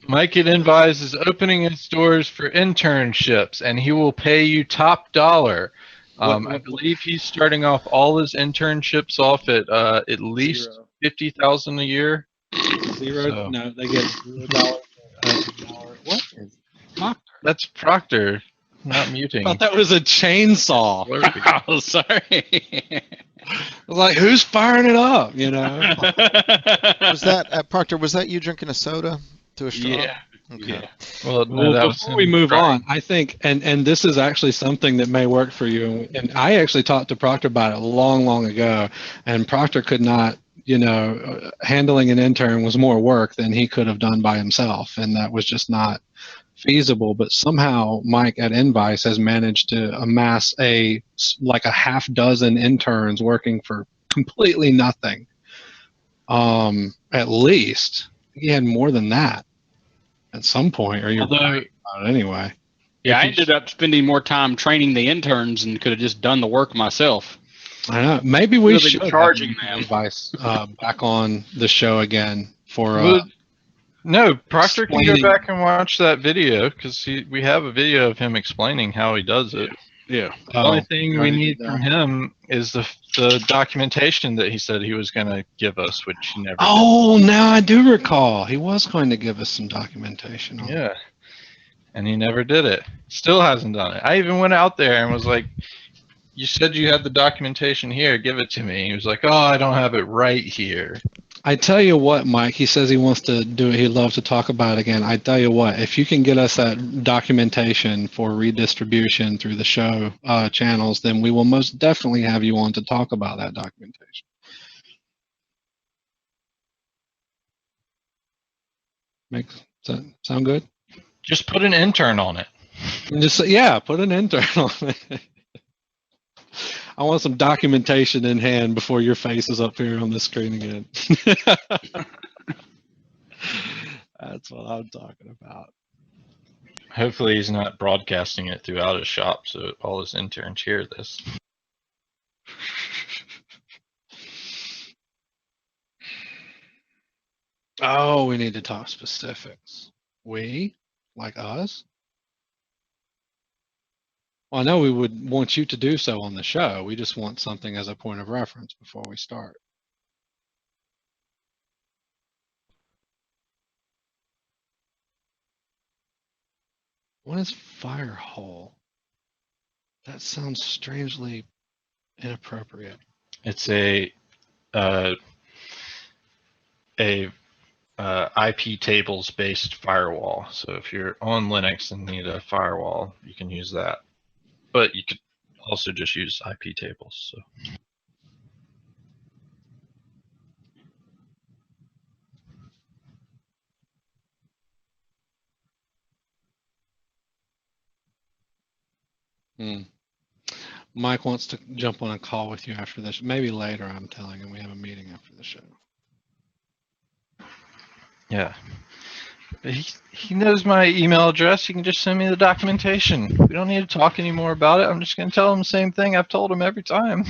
Mike at Envise is opening its doors for internships, and he will pay you top dollar. I believe he's starting off all his internships off at least $50,000 a year. Zero. So. No, they get $0 an hour. What is Proctor? That's Proctor, not muting. I thought that was a chainsaw. Oh, sorry. I was like, who's firing it up? Was that Proctor? Was that you drinking a soda to a straw? Yeah. Okay. Yeah. Well, Before we move on, I think, and this is actually something that may work for you. And I actually talked to Proctor about it long ago, and Proctor could not, handling an intern was more work than he could have done by himself, and that was just not feasible. But somehow Mike at Envise has managed to amass like a half dozen interns working for completely nothing. At least he had more than that at some point, or you're about it anyway. Yeah, I ended up spending more time training the interns and could have just done the work myself. I know. Maybe we Really should charging have them. Envise back on the show again for. No, Proctor can go explaining- back and watch that video because we have a video of him explaining how he does it. Yeah. The only thing we need from him is the documentation that he said he was going to give us, which he never did. Oh, now I do recall. He was going to give us some documentation on it. Yeah. And he never did it. Still hasn't done it. I even went out there and was like, you said you had the documentation here. Give it to me. He was like, oh, I don't have it right here. I tell you what, Mike, he says he wants to do it. He'd love to talk about it again. I tell you what, if you can get us that documentation for redistribution through the show channels, then we will most definitely have you on to talk about that documentation. Does that sound good? Just put an intern on it. Put an intern on it. I want some documentation in hand before your face is up here on the screen again. That's what I'm talking about. Hopefully he's not broadcasting it throughout his shop so all his interns hear this. Oh, we need to talk specifics. We? Like us? Well, I know we would want you to do so on the show. We just want something as a point of reference before we start. What is Firewall? That sounds strangely inappropriate. It's a IP tables based firewall. So if you're on Linux and need a firewall, you can use that. But you could also just use IP tables. So. Mike wants to jump on a call with you after this. Maybe later, I'm telling him we have a meeting after the show. Yeah. He knows my email address. He can just send me the documentation. We don't need to talk anymore about it. I'm just going to tell him the same thing I've told him every time.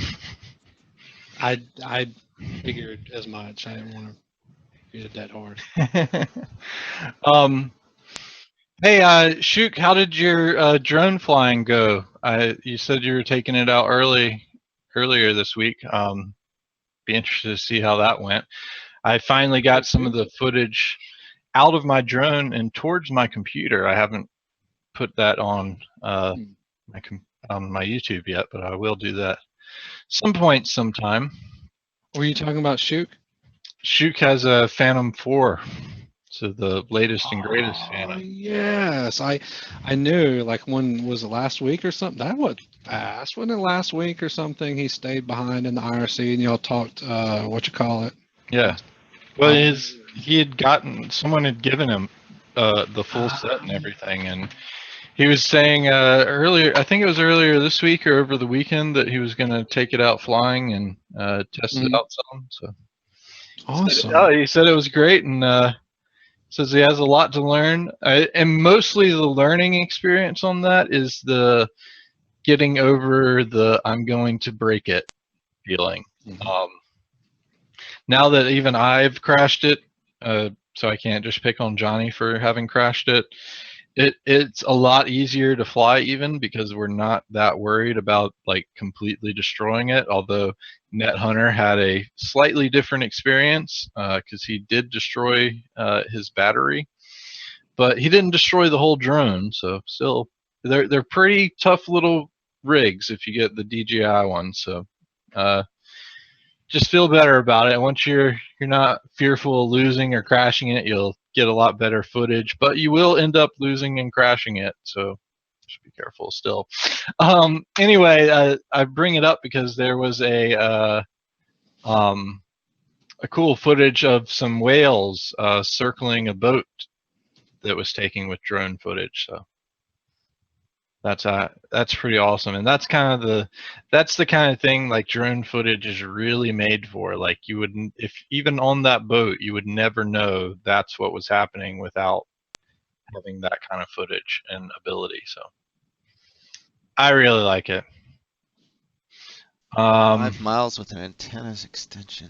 I figured as much. I didn't want to be a dead horse. Hey, Shuk, how did your drone flying go? You said you were taking it out earlier this week. Be interested to see how that went. I finally got some of the footage out of my drone and towards my computer. I haven't put that on my YouTube yet, but I will do that some point sometime. Were you talking about Shuk? Shuk has a Phantom 4. So the latest and greatest Phantom. Yes, I knew. Like, when was it, last week or something? That was fast. Wasn't it last week or something? He stayed behind in the IRC and y'all talked. Yeah. Well, someone had given him the full set and everything, and he was saying earlier, I think it was earlier this week or over the weekend, that he was going to take it out flying and test it out some. So awesome. He said it was great, and says he has a lot to learn, and mostly the learning experience on that is the getting over the "I'm going to break it" feeling. Now that even I've crashed it, so I can't just pick on Johnny for having crashed it. It's a lot easier to fly even because we're not that worried about like completely destroying it. Although NetHunter had a slightly different experience because he did destroy his battery, but he didn't destroy the whole drone. So still, they're pretty tough little rigs if you get the DJI one. So just feel better about it. Once you're not fearful of losing or crashing it, you'll get a lot better footage, but you will end up losing and crashing it, so just be careful still. Anyway, I bring it up because there was a cool footage of some whales circling a boat that was taken with drone footage. So that's pretty awesome, and that's the kind of thing like drone footage is really made for. Like, you wouldn't, if even on that boat, you would never know that's what was happening without having that kind of footage and ability. So I really like it. 5 miles with an antennas extension.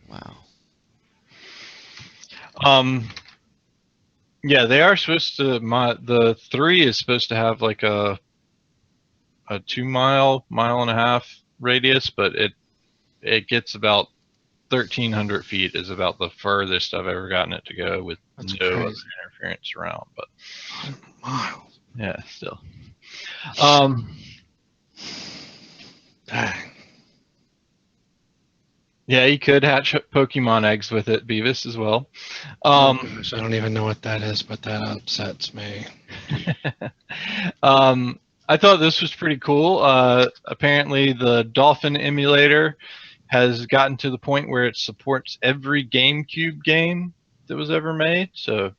Wow. Yeah, they are supposed to. The 3 is supposed to have like a 2 mile and a half radius, but it gets about 1,300 feet is about the furthest I've ever gotten it to go with no other interference around. But 100 miles. Yeah, still. Dang. Yeah, you could hatch Pokemon eggs with it, Beavis, as well. Gosh, I don't even know what that is, but that upsets me. I thought this was pretty cool. Apparently, the Dolphin emulator has gotten to the point where it supports every GameCube game that was ever made. So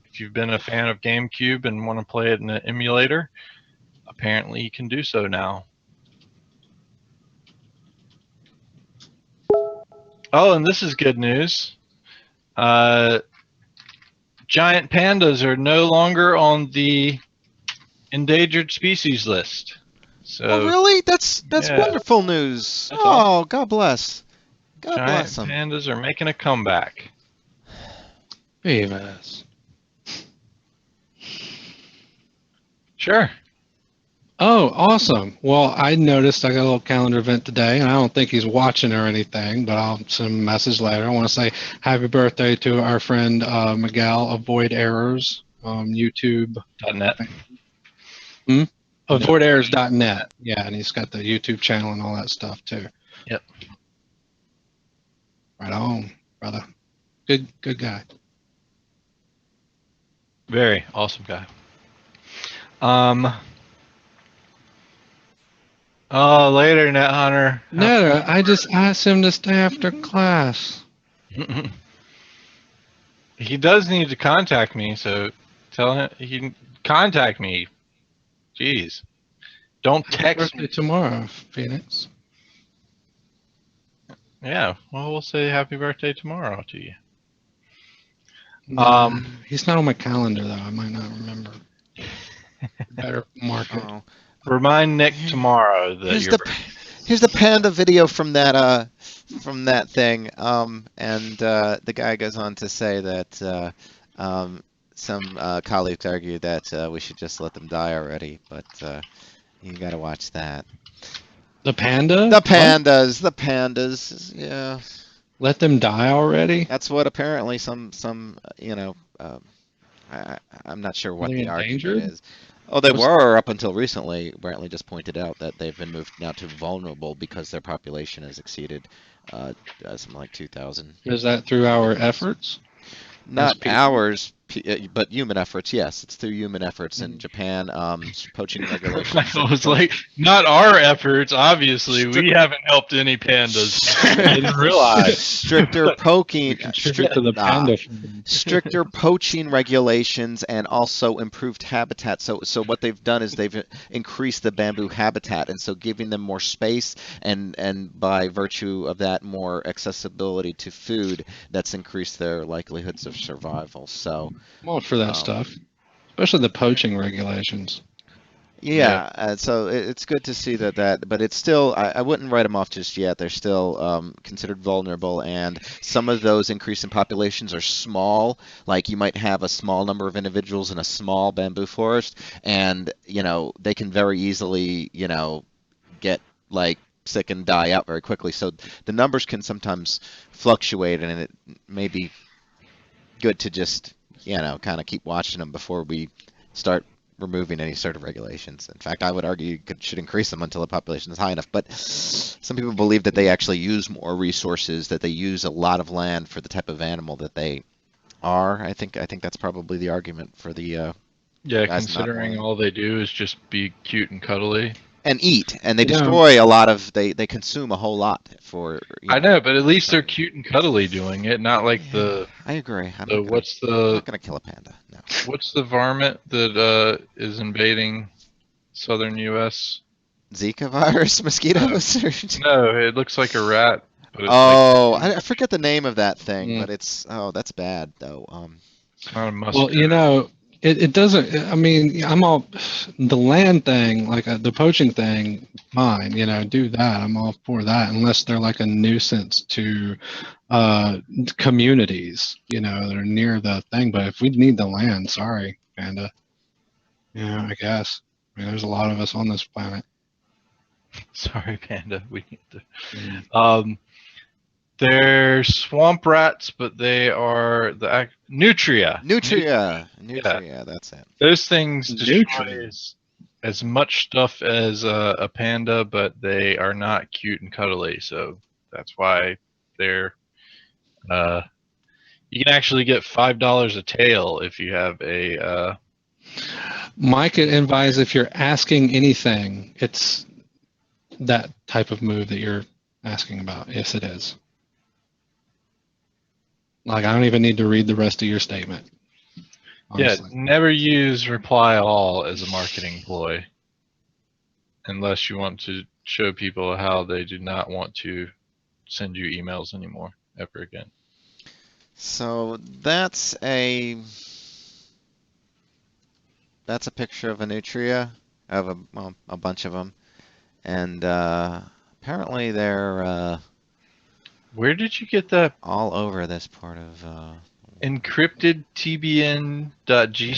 if you've been a fan of GameCube and want to play it in an emulator, apparently you can do so now. Oh, and this is good news. Giant pandas are no longer on the endangered species list. So, oh, really? That's wonderful news. That's awesome. God bless. God Giant bless them. pandas are making a comeback. Beavis. Sure. Oh, awesome. Well, I noticed I got a little calendar event today, and I don't think he's watching or anything, but I'll send him a message later. I want to say happy birthday to our friend Miguel, Avoid Errors, YouTube. .net. AvoidErrors.net. Yeah, and he's got the YouTube channel and all that stuff, too. Yep. Right on, brother. Good guy. Very awesome guy. Oh, later, Net Hunter. No, I just asked him to stay after class. He does need to contact me, so tell him he can contact me. Jeez. Don't text me. Birthday tomorrow, Phoenix. Yeah, well, we'll say happy birthday tomorrow to you. He's not on my calendar, though. I might not remember. Better mark it. Oh. Remind Nick tomorrow that Here's the panda video from that thing, and the guy goes on to say that some colleagues argue that we should just let them die already, but you got to watch that. The panda? The pandas, yeah. Let them die already? That's what apparently some I'm not sure what Are they the argument endangered? is. Oh, they were up until recently. Brantley just pointed out that they've been moved now to vulnerable because their population has exceeded something like 2,000. Is that through our efforts? Not people. ours, but human efforts. Yes, it's through human efforts in Japan. Poaching regulations. I was like, not our efforts, obviously. We haven't helped any pandas. I didn't realize. Stricter poaching, Contribute to the panda. stricter poaching regulations, and also improved habitat. So what they've done is they've increased the bamboo habitat, and so giving them more space, and by virtue of that, more accessibility to food. That's increased their likelihoods of survival. So. I'm all for that stuff, especially the poaching regulations. Yeah, so it's good to see that, but it's still, I wouldn't write them off just yet. They're still considered vulnerable, and some of those increase in populations are small. Like you might have a small number of individuals in a small bamboo forest, and they can very easily get like sick and die out very quickly. So the numbers can sometimes fluctuate, and it may be good to just kind of keep watching them before we start removing any sort of regulations. In fact, I would argue you should increase them until the population is high enough. But some people believe that they actually use more resources, that they use a lot of land for the type of animal that they are. I think that's probably the argument for the yeah, guys considering all they do is just be cute and cuddly. And eat, and they destroy a lot of. They consume a whole lot for. I know, but at least they're cute and cuddly doing it, not like the. I agree. I'm not gonna kill a panda. No. What's the varmint that is invading southern U.S.? Zika virus mosquitoes? No, it looks like a rat. But it's I forget the name of that thing, but that's bad though. It's not a mustard. Well, it doesn't. I mean, I'm all the land thing, like the poaching thing. Fine, do that. I'm all for that, unless they're like a nuisance to communities, that are near the thing. But if we need the land, sorry, panda. Yeah, I guess. I mean, there's a lot of us on this planet. Sorry, panda. We need to. They're swamp rats, but they are the nutria. Nutria, that's it. Those things destroy as much stuff as a panda, but they are not cute and cuddly, so that's why they're. You can actually get $5 a tail if you have a. Mike advise if you're asking anything, it's that type of move that you're asking about. Yes, it is. Like, I don't even need to read the rest of your statement. Honestly. Yeah, never use reply all as a marketing ploy unless you want to show people how they do not want to send you emails anymore, ever again. So that's a picture of a nutria, of a bunch of them, and apparently they're Where did you get that All over this part of. encrypted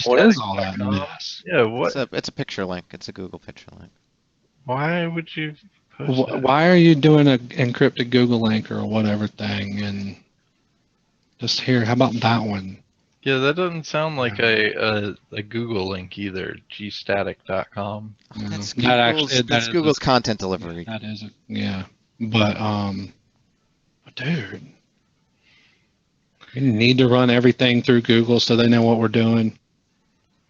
What is all that tbn.gstatic.com? mess? Yeah, what? It's a picture link. It's a Google picture link. Why would you post that? Why are you doing an encrypted Google link or whatever thing? And just here, how about that one? Yeah, that doesn't sound like a Google link either. gstatic.com. That's That actually, That's Google's content delivery. that is but dude, we need to run everything through Google so they know what we're doing.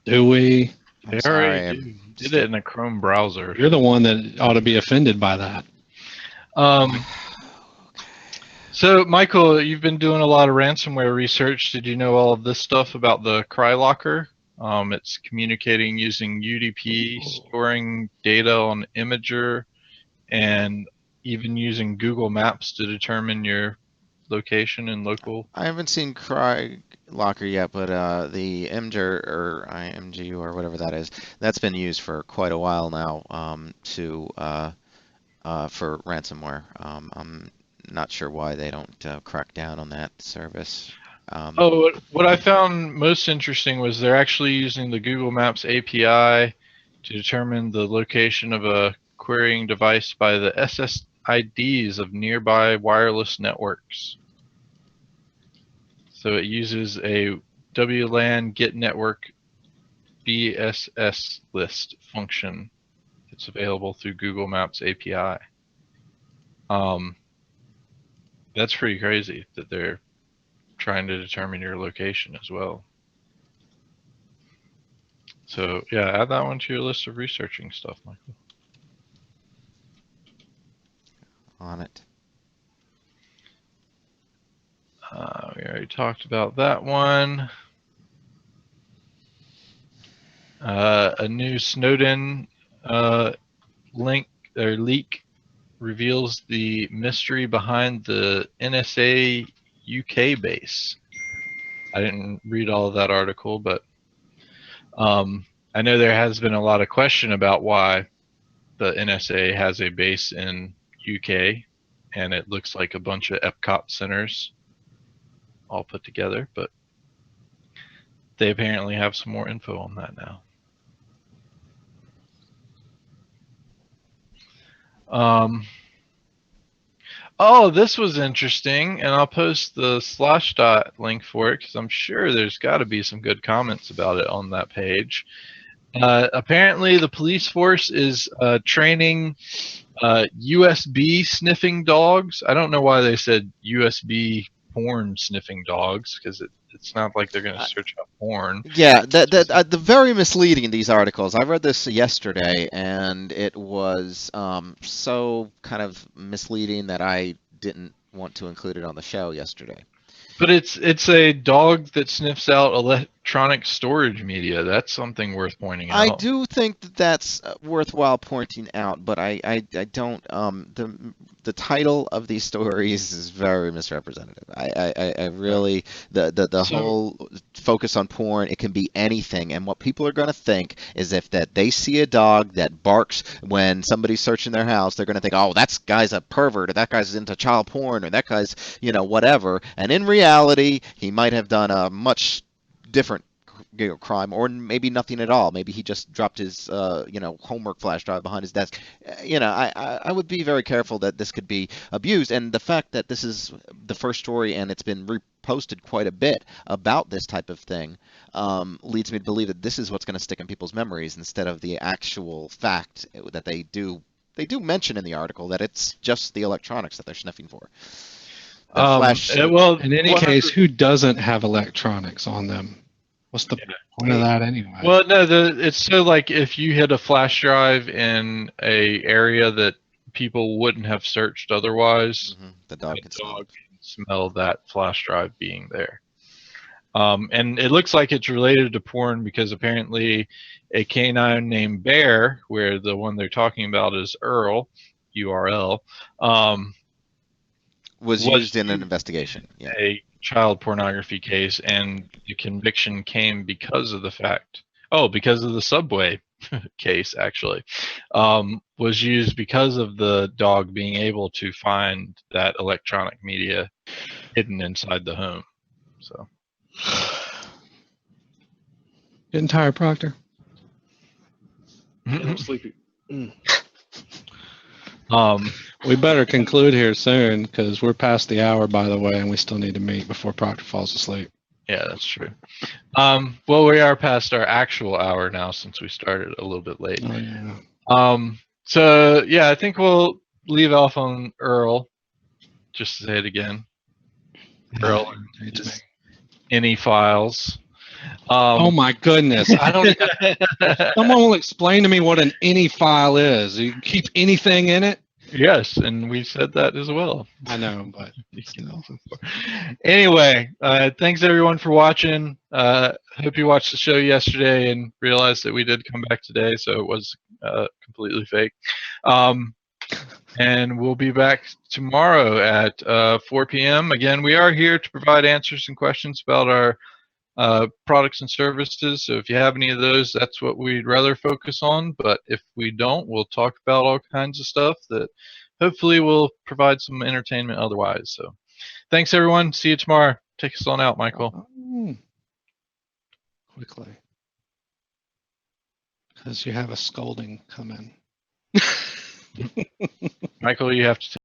Do we? They Sorry, already did it in a Chrome browser. You're the one that ought to be offended by that. So, Michael, you've been doing a lot of ransomware research. Did you know all of this stuff about the CryLocker? It's communicating using UDP, storing data on Imager, and even using Google Maps to determine your location and local. I haven't seen CryLocker yet, but the Imgur or IMGU or whatever that is, that's been used for quite a while now for ransomware. I'm not sure why they don't crack down on that service. What I found most interesting was they're actually using the Google Maps API to determine the location of a querying device by the SSIDs of nearby wireless networks. So it uses a WLAN get network BSS list function that's available through Google Maps API. That's pretty crazy that they're trying to determine your location as well. So yeah, add that one to your list of researching stuff, Michael. On it. We already talked about that one. A new Snowden link or leak reveals the mystery behind the NSA UK base. I didn't read all of that article, but I know there has been a lot of question about why the NSA has a base in UK, and it looks like a bunch of Epcot centers all put together, but they apparently have some more info on that now. Oh, this was interesting, and I'll post the Slashdot link for it because I'm sure there's got to be some good comments about it on that page. Apparently, the police force is training USB sniffing dogs. I don't know why they said USB porn sniffing dogs because it's not like they're going to search up porn. Yeah, the very misleading in these articles. I read this yesterday, and it was so kind of misleading that I didn't want to include it on the show yesterday. But it's a dog that sniffs out electronic storage media. That's something worth pointing out. I do think that that's worthwhile pointing out, but I don't. The title of these stories is very misrepresentative. I really the whole focus on porn. It can be anything, and what people are going to think is if that they see a dog that barks when somebody's searching their house, they're going to think, oh, that guy's a pervert, or that guy's into child porn, or that guy's whatever. And in reality, he might have done a much different crime, or maybe nothing at all. Maybe he just dropped his homework flash drive behind his desk. I would be very careful that this could be abused, and the fact that this is the first story and it's been reposted quite a bit about this type of thing leads me to believe that this is what's going to stick in people's memories instead of the actual fact that they do mention in the article that it's just the electronics that they're sniffing for. Well, in any case, who doesn't have electronics on them? What's the point of that anyway? Well, no, it's so like if you hit a flash drive in a area that people wouldn't have searched otherwise, the dog can smell that flash drive being there. And it looks like it's related to porn because apparently a canine named Bear, where the one they're talking about is Earl, URL, was used in an investigation. Yeah. A child pornography case, and the conviction came because of the fact, because of the subway case actually, was used because of the dog being able to find that electronic media hidden inside the home. So, Getting tired, Proctor? I'm sleepy. We better conclude here soon because we're past the hour, by the way, and we still need to meet before Proctor falls asleep. yeah, that's true. Well, we are past our actual hour now since we started a little bit late. Oh, yeah. So yeah, I think we'll leave off on Earl, just to say it again. Earl, Irritates me. any files. Oh my goodness! I don't. Someone will explain to me what an any file is. You keep anything in it? Yes, and we said that as well. I know, but still. Anyway, thanks everyone for watching. Hope you watched the show yesterday and realized that we did come back today, so it was completely fake. And we'll be back tomorrow at 4 p.m. Again, we are here to provide answers and questions about our products and services. So if you have any of those, that's what we'd rather focus on. But if we don't, we'll talk about all kinds of stuff that hopefully will provide some entertainment otherwise. So thanks everyone. See you tomorrow. Take us on out, Michael. Quickly. Because you have a scolding coming. Michael, you have to